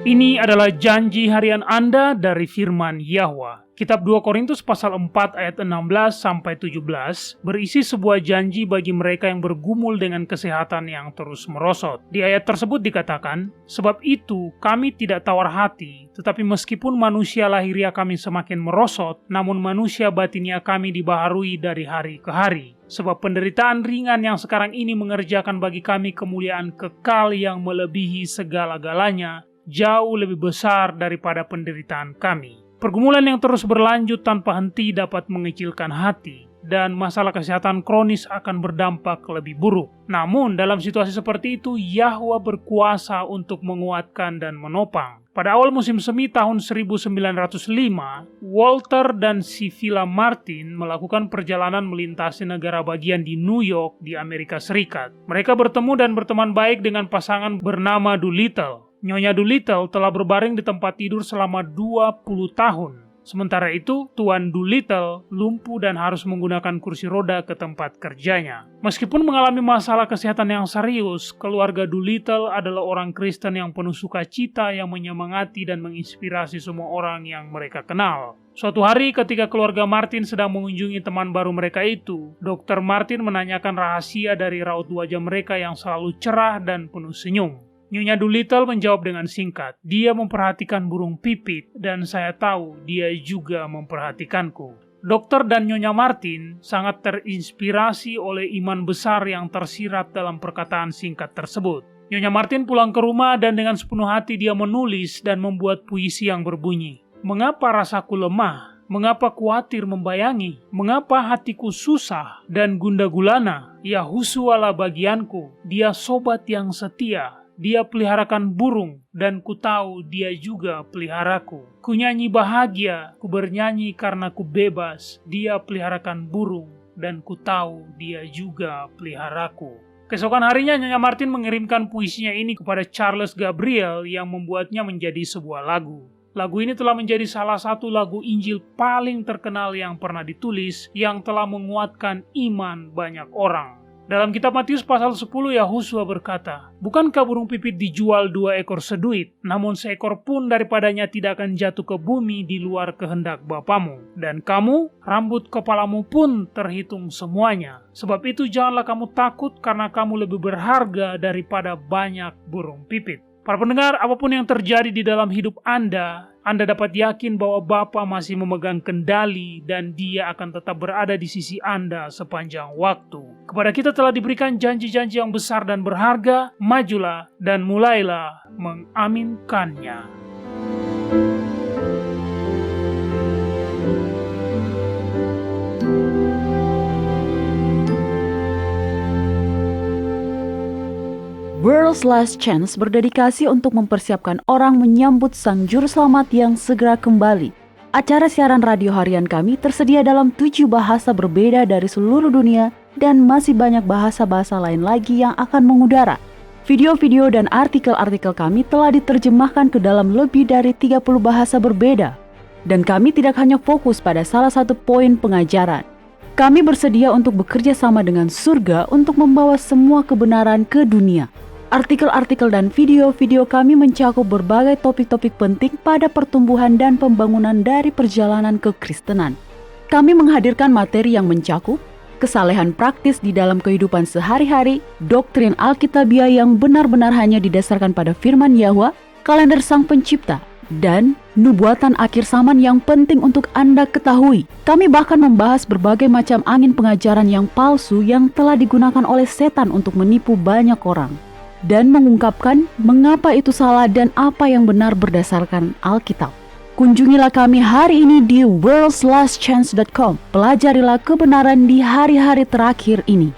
Ini adalah janji harian Anda dari firman Yahwa. Kitab 2 Korintus pasal 4 ayat 16-17 berisi sebuah janji bagi mereka yang bergumul dengan kesehatan yang terus merosot. Di ayat tersebut dikatakan, "Sebab itu kami tidak tawar hati, tetapi meskipun manusia lahiria kami semakin merosot, namun manusia batinia kami dibaharui dari hari ke hari. Sebab penderitaan ringan yang sekarang ini mengerjakan bagi kami kemuliaan kekal yang melebihi segala-galanya, jauh lebih besar daripada penderitaan kami." Pergumulan yang terus berlanjut tanpa henti dapat mengecilkan hati, dan masalah kesehatan kronis akan berdampak lebih buruk. Namun, dalam situasi seperti itu, Yahwa berkuasa untuk menguatkan dan menopang. Pada awal musim semi tahun 1905, Walter dan Sivilla Martin melakukan perjalanan melintasi negara bagian di New York di Amerika Serikat. Mereka bertemu dan berteman baik dengan pasangan bernama Doolittle. Nyonya Doolittle telah berbaring di tempat tidur selama 20 tahun. Sementara itu, Tuan Doolittle lumpuh dan harus menggunakan kursi roda ke tempat kerjanya. Meskipun mengalami masalah kesehatan yang serius, keluarga Doolittle adalah orang Kristen yang penuh sukacita yang menyemangati dan menginspirasi semua orang yang mereka kenal. Suatu hari ketika keluarga Martin sedang mengunjungi teman baru mereka itu, Dr. Martin menanyakan rahasia dari raut wajah mereka yang selalu cerah dan penuh senyum. Nyonya Doolittle menjawab dengan singkat, "Dia memperhatikan burung pipit, dan saya tahu dia juga memperhatikanku." Dokter dan Nyonya Martin sangat terinspirasi oleh iman besar yang tersirat dalam perkataan singkat tersebut. Nyonya Martin pulang ke rumah dan dengan sepenuh hati dia menulis dan membuat puisi yang berbunyi, "Mengapa rasaku lemah? Mengapa khawatir membayangi? Mengapa hatiku susah dan gundah gulana? Yahusualah bagianku, dia sobat yang setia. Dia peliharakan burung, dan ku tahu dia juga peliharaku. Ku nyanyi bahagia, ku bernyanyi karena ku bebas. Dia peliharakan burung, dan ku tahu dia juga peliharaku." Keesokan harinya, Nyonya Martin mengirimkan puisinya ini kepada Charles Gabriel yang membuatnya menjadi sebuah lagu. Lagu ini telah menjadi salah satu lagu Injil paling terkenal yang pernah ditulis, yang telah menguatkan iman banyak orang. Dalam kitab Matius pasal 10, Yahusua berkata, "Bukankah burung pipit dijual 2 ekor seduit, namun seekor pun daripadanya tidak akan jatuh ke bumi di luar kehendak Bapamu. Dan kamu, rambut kepalamu pun terhitung semuanya. Sebab itu janganlah kamu takut karena kamu lebih berharga daripada banyak burung pipit." Para pendengar, apapun yang terjadi di dalam hidup Anda dapat yakin bahwa Bapa masih memegang kendali dan Dia akan tetap berada di sisi Anda sepanjang waktu. Kepada kita telah diberikan janji-janji yang besar dan berharga, majulah dan mulailah mengaminkannya. World's Last Chance berdedikasi untuk mempersiapkan orang menyambut Sang Juru Selamat yang segera kembali. Acara siaran radio harian kami tersedia dalam 7 bahasa berbeda dari seluruh dunia dan masih banyak bahasa-bahasa lain lagi yang akan mengudara. Video-video dan artikel-artikel kami telah diterjemahkan ke dalam lebih dari 30 bahasa berbeda. Dan kami tidak hanya fokus pada salah satu poin pengajaran. Kami bersedia untuk bekerja sama dengan surga untuk membawa semua kebenaran ke dunia. Artikel-artikel dan video-video kami mencakup berbagai topik-topik penting pada pertumbuhan dan pembangunan dari perjalanan kekristenan. Kami menghadirkan materi yang mencakup kesalehan praktis di dalam kehidupan sehari-hari, doktrin Alkitabiah yang benar-benar hanya didasarkan pada firman Yahwa, kalender Sang Pencipta, dan nubuatan akhir zaman yang penting untuk Anda ketahui. Kami bahkan membahas berbagai macam angin pengajaran yang palsu yang telah digunakan oleh setan untuk menipu banyak orang, dan mengungkapkan mengapa itu salah dan apa yang benar berdasarkan Alkitab. Kunjungilah kami hari ini di worldslastchance.com. Pelajarilah kebenaran di hari-hari terakhir ini.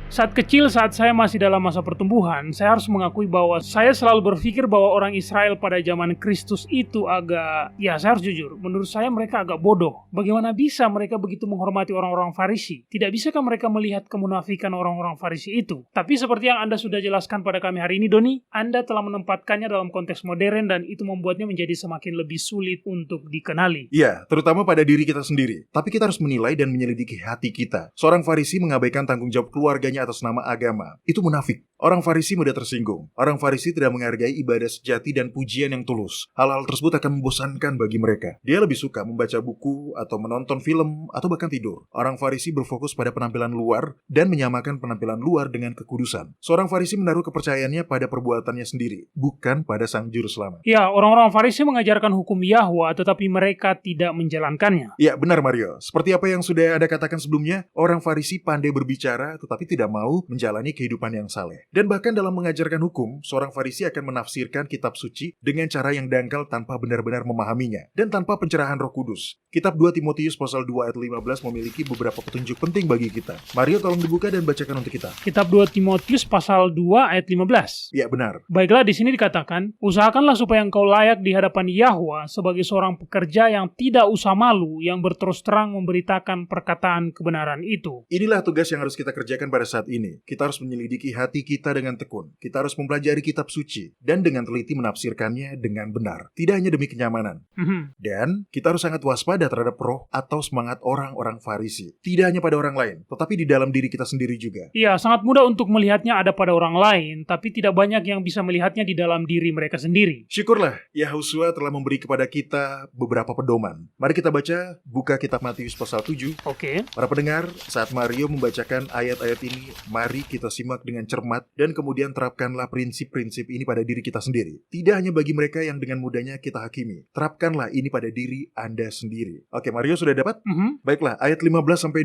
Saat kecil, saat saya masih dalam masa pertumbuhan, saya harus mengakui bahwa saya selalu berpikir bahwa orang Israel pada zaman Kristus itu saya harus jujur, menurut saya mereka agak bodoh. Bagaimana bisa mereka begitu menghormati orang-orang Farisi? Tidak bisakah mereka melihat kemunafikan orang-orang Farisi itu? Tapi seperti yang Anda sudah jelaskan pada kami hari ini, Doni, Anda telah menempatkannya dalam konteks modern dan itu membuatnya menjadi semakin lebih sulit untuk dikenali. Ya, terutama pada diri kita sendiri. Tapi kita harus menilai dan menyelidiki hati kita. Seorang Farisi mengabaikan tanggung jawab keluarganya atas nama agama. Itu munafik. Orang Farisi mudah tersinggung. Orang Farisi tidak menghargai ibadah sejati dan pujian yang tulus. Hal-hal tersebut akan membosankan bagi mereka. Dia lebih suka membaca buku atau menonton film atau bahkan tidur. Orang Farisi berfokus pada penampilan luar dan menyamakan penampilan luar dengan kekudusan. Seorang Farisi menaruh kepercayaannya pada perbuatannya sendiri, bukan pada Sang Juru Selamat. Ya, orang-orang Farisi mengajarkan hukum Yahwa, tetapi mereka tidak menjalankannya. Ya, benar Mario. Seperti apa yang sudah Anda katakan sebelumnya, orang Farisi pandai berbicara tetapi tidak mau menjalani kehidupan yang saleh. Dan bahkan dalam mengajarkan hukum, seorang Farisi akan menafsirkan kitab suci dengan cara yang dangkal tanpa benar-benar memahaminya dan tanpa pencerahan Roh Kudus. Kitab 2 Timotius pasal 2 ayat 15 memiliki beberapa petunjuk penting bagi kita. Mario, tolong dibuka dan bacakan untuk kita. Kitab 2 Timotius pasal 2 ayat 15. Ya, benar. Baiklah, di sini dikatakan, usahakanlah supaya engkau layak di hadapan Yahwa sebagai seorang pekerja yang tidak usah malu, yang berterus terang memberitakan perkataan kebenaran itu. Inilah tugas yang harus kita kerjakan pada saat ini. Kita harus menyelidiki hati kita dengan tekun. Kita harus mempelajari kitab suci dan dengan teliti menafsirkannya dengan benar. Tidak hanya demi kenyamanan. Dan kita harus sangat waspada terhadap roh atau semangat orang-orang Farisi. Tidak hanya pada orang lain, tetapi di dalam diri kita sendiri juga. Iya, sangat mudah untuk melihatnya ada pada orang lain, tapi tidak banyak yang bisa melihatnya di dalam diri mereka sendiri. Syukurlah, Yahusua telah memberi kepada kita beberapa pedoman. Mari kita baca, buka kitab Matius pasal 7. Oke. Para pendengar, saat Mario membacakan ayat-ayat ini, mari kita simak dengan cermat dan kemudian terapkanlah prinsip-prinsip ini pada diri kita sendiri. Tidak hanya bagi mereka yang dengan mudahnya kita hakimi. Terapkanlah ini pada diri Anda sendiri. Oke, Mario sudah dapat? Baiklah, ayat 15-20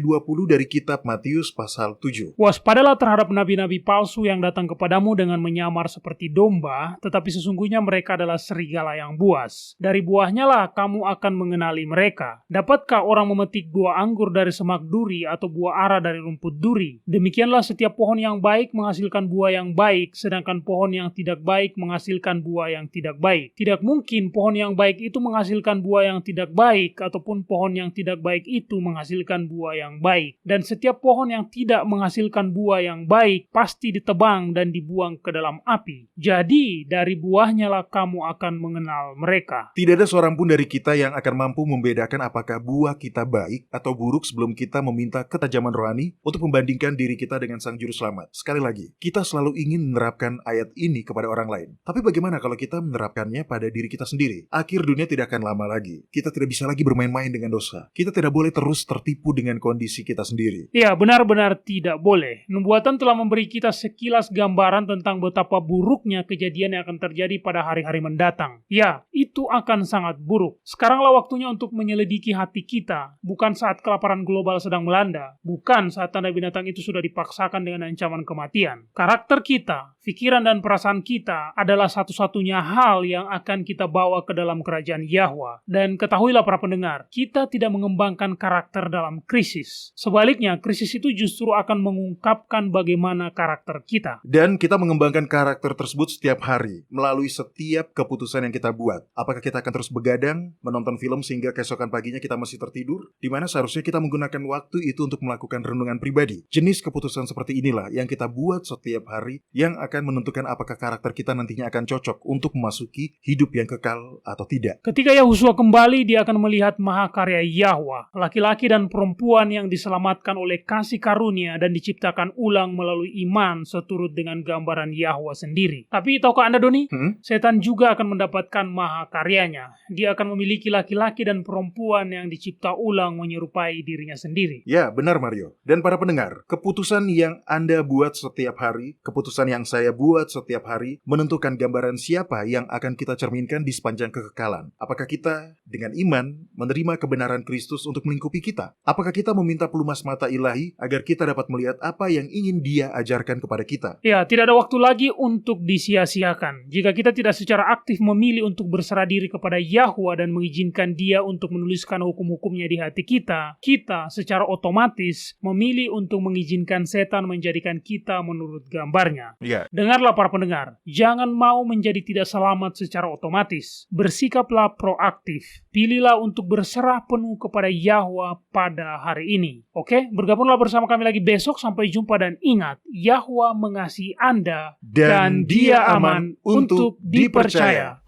dari kitab Matius pasal 7. Waspadalah terhadap nabi-nabi palsu yang datang kepadamu dengan menyamar seperti domba, tetapi sesungguhnya mereka adalah serigala yang buas. Dari buahnya lah kamu akan mengenali mereka. Dapatkah orang memetik buah anggur dari semak duri atau buah ara dari rumput duri? Demikianlah setiap pohon yang baik menghasilkan buah yang baik, sedangkan pohon yang tidak baik menghasilkan buah yang tidak baik. Tidak mungkin pohon yang baik itu menghasilkan buah yang tidak baik, ataupun pohon yang tidak baik itu menghasilkan buah yang baik. Dan setiap pohon yang tidak menghasilkan buah yang baik pasti ditebang dan dibuang ke dalam api. Jadi, dari buahnya lah kamu akan mengenal mereka. Tidak ada seorang pun dari kita yang akan mampu membedakan apakah buah kita baik atau buruk sebelum kita meminta ketajaman rohani untuk membandingkan diri kita dengan Sang Juru Selamat. Sekali lagi, kita selalu ingin menerapkan ayat ini kepada orang lain. Tapi bagaimana kalau kita menerapkannya pada diri kita sendiri? Akhir dunia tidak akan lama lagi. Kita tidak bisa lagi bermain-main dengan dosa. Kita tidak boleh terus tertipu dengan kondisi kita sendiri. Ya, benar-benar tidak boleh. Nubuatan telah memberi kita sekilas gambaran tentang betapa buruknya kejadian yang akan terjadi pada hari-hari mendatang. Ya, itu akan sangat buruk. Sekaranglah waktunya untuk menyelidiki hati kita, bukan saat kelaparan global sedang melanda, bukan saat tanda binatang itu sudah dipaksakan dengan ancaman kematian. Karakter kita, pikiran dan perasaan kita adalah satu-satunya hal yang akan kita bawa ke dalam kerajaan Yahwa. Dan ketahuilah para pendengar, kita tidak mengembangkan karakter dalam krisis. Sebaliknya, krisis itu justru akan mengungkapkan bagaimana karakter kita. Dan kita mengembangkan karakter tersebut setiap hari, melalui setiap keputusan yang kita buat. Apakah kita akan terus begadang, menonton film sehingga keesokan paginya kita masih tertidur? Di mana seharusnya kita menggunakan waktu itu untuk melakukan renungan pribadi. Jenis keputusan seperti inilah yang kita buat setiap hari, yang akan menentukan apakah karakter kita nantinya akan cocok untuk memasuki hidup yang kekal atau tidak. Ketika Yahusua kembali, dia akan melihat mahakarya Yahwa, laki-laki dan perempuan yang diselamatkan oleh kasih karunia dan diciptakan ulang melalui iman seturut dengan gambaran Yahwa sendiri. Tapi tahukah Anda, Doni? Setan juga akan mendapatkan mahakaryanya. Dia akan memiliki laki-laki dan perempuan yang dicipta ulang menyerupai dirinya sendiri. Ya, benar Mario. Dan para pendengar, keputusan yang Anda buat setiap hari, keputusan yang saya buat setiap hari, menentukan gambaran siapa yang akan kita cerminkan di sepanjang kekekalan. Apakah kita dengan iman menerima kebenaran Kristus untuk melingkupi kita? Apakah kita meminta pelumas mata ilahi agar kita dapat melihat apa yang ingin Dia ajarkan kepada kita? Ya, tidak ada waktu lagi untuk disia-siakan. Jika kita tidak secara aktif memilih untuk berserah diri kepada Yahwa dan mengizinkan Dia untuk menuliskan hukum-hukumnya di hati kita, kita secara otomatis memilih untuk mengizinkan setan menjadikan kita menurut gambarnya. Iya. Dengarlah para pendengar, jangan mau menjadi tidak selamat secara otomatis. Bersikaplah proaktif. Pilihlah untuk berserah penuh kepada Yahwa pada hari ini. Oke, bergabunglah bersama kami lagi besok. Sampai jumpa dan ingat, Yahwa mengasihi Anda Dan Dia aman untuk dipercaya.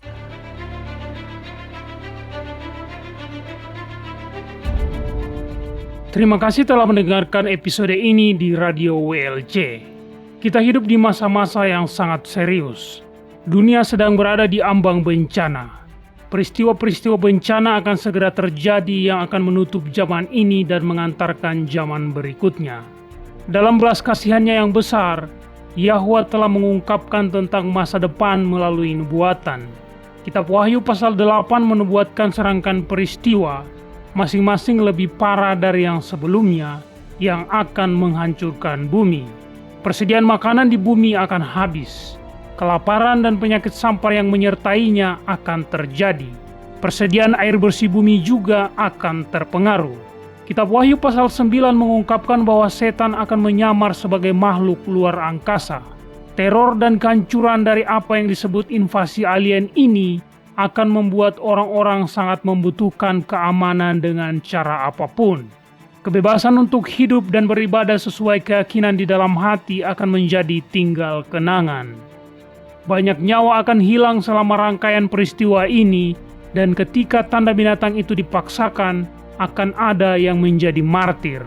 Terima kasih telah mendengarkan episode ini di Radio WLC. Kita hidup di masa-masa yang sangat serius. Dunia sedang berada di ambang bencana. Peristiwa-peristiwa bencana akan segera terjadi yang akan menutup zaman ini dan mengantarkan zaman berikutnya. Dalam belas kasihannya yang besar, Yahwa telah mengungkapkan tentang masa depan melalui nubuatan. Kitab Wahyu pasal 8 menubuatkan serangkaian peristiwa, masing-masing lebih parah dari yang sebelumnya, yang akan menghancurkan bumi. Persediaan makanan di bumi akan habis. Kelaparan dan penyakit sampar yang menyertainya akan terjadi. Persediaan air bersih bumi juga akan terpengaruh. Kitab Wahyu pasal 9 mengungkapkan bahwa setan akan menyamar sebagai makhluk luar angkasa. Teror dan kehancuran dari apa yang disebut invasi alien ini akan membuat orang-orang sangat membutuhkan keamanan dengan cara apapun. Kebebasan untuk hidup dan beribadah sesuai keyakinan di dalam hati akan menjadi tinggal kenangan. Banyak nyawa akan hilang selama rangkaian peristiwa ini, dan ketika tanda binatang itu dipaksakan, akan ada yang menjadi martir.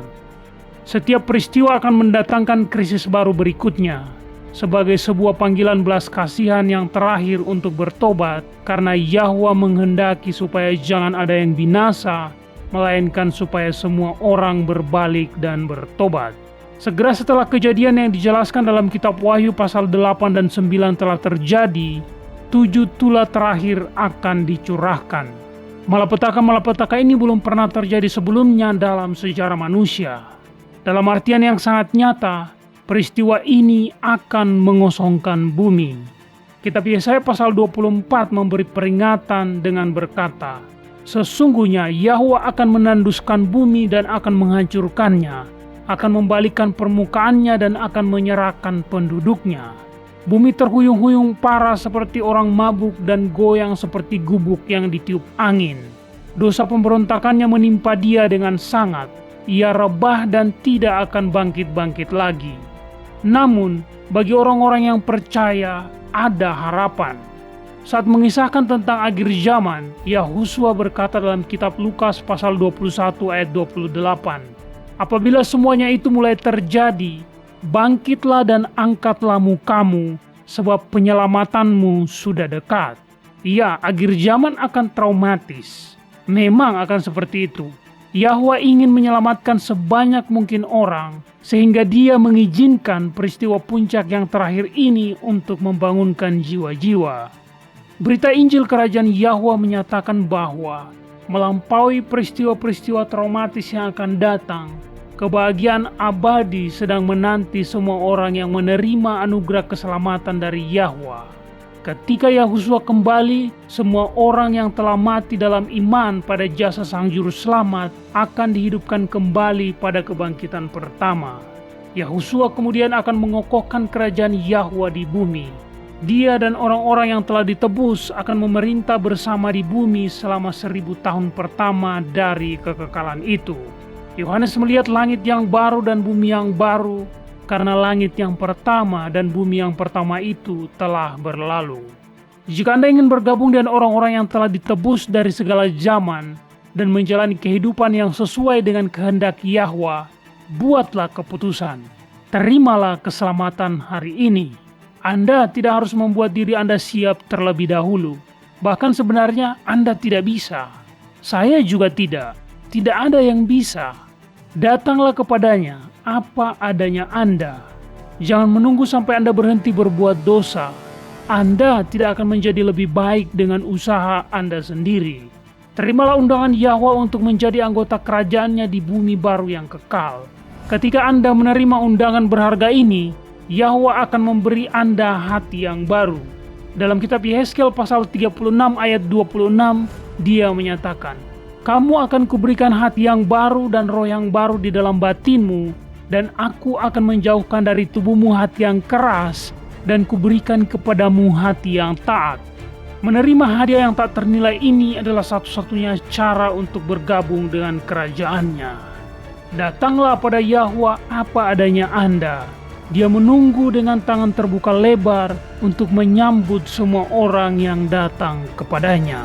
Setiap peristiwa akan mendatangkan krisis baru berikutnya, sebagai sebuah panggilan belas kasihan yang terakhir untuk bertobat, karena Yahwa menghendaki supaya jangan ada yang binasa, melainkan supaya semua orang berbalik dan bertobat. Segera setelah kejadian yang dijelaskan dalam kitab Wahyu pasal 8 dan 9 telah terjadi, 7 tula terakhir akan dicurahkan. Malapetaka-malapetaka ini belum pernah terjadi sebelumnya dalam sejarah manusia. Dalam artian yang sangat nyata, peristiwa ini akan mengosongkan bumi. Kitab Yesaya pasal 24 memberi peringatan dengan berkata, sesungguhnya Yahwa akan menanduskan bumi dan akan menghancurkannya, akan membalikkan permukaannya dan akan menyerahkan penduduknya. Bumi terhuyung-huyung parah seperti orang mabuk dan goyang seperti gubuk yang ditiup angin. Dosa pemberontakannya menimpa dia dengan sangat. Ia rebah dan tidak akan bangkit-bangkit lagi. Namun, bagi orang-orang yang percaya, ada harapan. Saat mengisahkan tentang akhir zaman, Yahusua berkata dalam kitab Lukas pasal 21 ayat 28, apabila semuanya itu mulai terjadi, bangkitlah dan angkatlah mukamu, sebab penyelamatanmu sudah dekat. Ya, akhir zaman akan traumatis. Memang akan seperti itu. Yahwa ingin menyelamatkan sebanyak mungkin orang, sehingga dia mengizinkan peristiwa puncak yang terakhir ini untuk membangunkan jiwa-jiwa. Berita Injil Kerajaan Yahwa menyatakan bahwa melampaui peristiwa-peristiwa traumatis yang akan datang, kebahagiaan abadi sedang menanti semua orang yang menerima anugerah keselamatan dari Yahwa. Ketika Yahusua kembali, semua orang yang telah mati dalam iman pada jasa Sang Juru Selamat akan dihidupkan kembali pada kebangkitan pertama. Yahusua kemudian akan mengokohkan kerajaan Yahwa di bumi. Dia dan orang-orang yang telah ditebus akan memerintah bersama di bumi selama 1000 tahun pertama dari kekekalan itu. Yohanes melihat langit yang baru dan bumi yang baru, karena langit yang pertama dan bumi yang pertama itu telah berlalu. Jika Anda ingin bergabung dengan orang-orang yang telah ditebus dari segala zaman dan menjalani kehidupan yang sesuai dengan kehendak Yahwa, buatlah keputusan. Terimalah keselamatan hari ini. Anda tidak harus membuat diri Anda siap terlebih dahulu. Bahkan sebenarnya Anda tidak bisa. Saya juga tidak. Tidak ada yang bisa. Datanglah kepadanya apa adanya Anda. Jangan menunggu sampai Anda berhenti berbuat dosa. Anda tidak akan menjadi lebih baik dengan usaha Anda sendiri. Terimalah undangan Yahwa untuk menjadi anggota kerajaannya di bumi baru yang kekal. Ketika Anda menerima undangan berharga ini, Yahwa akan memberi Anda hati yang baru. Dalam kitab Yehezkiel pasal 36 ayat 26, dia menyatakan, kamu akan kuberikan hati yang baru dan roh yang baru di dalam batinmu, dan aku akan menjauhkan dari tubuhmu hati yang keras, dan kuberikan kepadamu hati yang taat. Menerima hadiah yang tak ternilai ini adalah satu-satunya cara untuk bergabung dengan kerajaannya. Datanglah pada Yahwa apa adanya Anda. Dia menunggu dengan tangan terbuka lebar untuk menyambut semua orang yang datang kepadanya.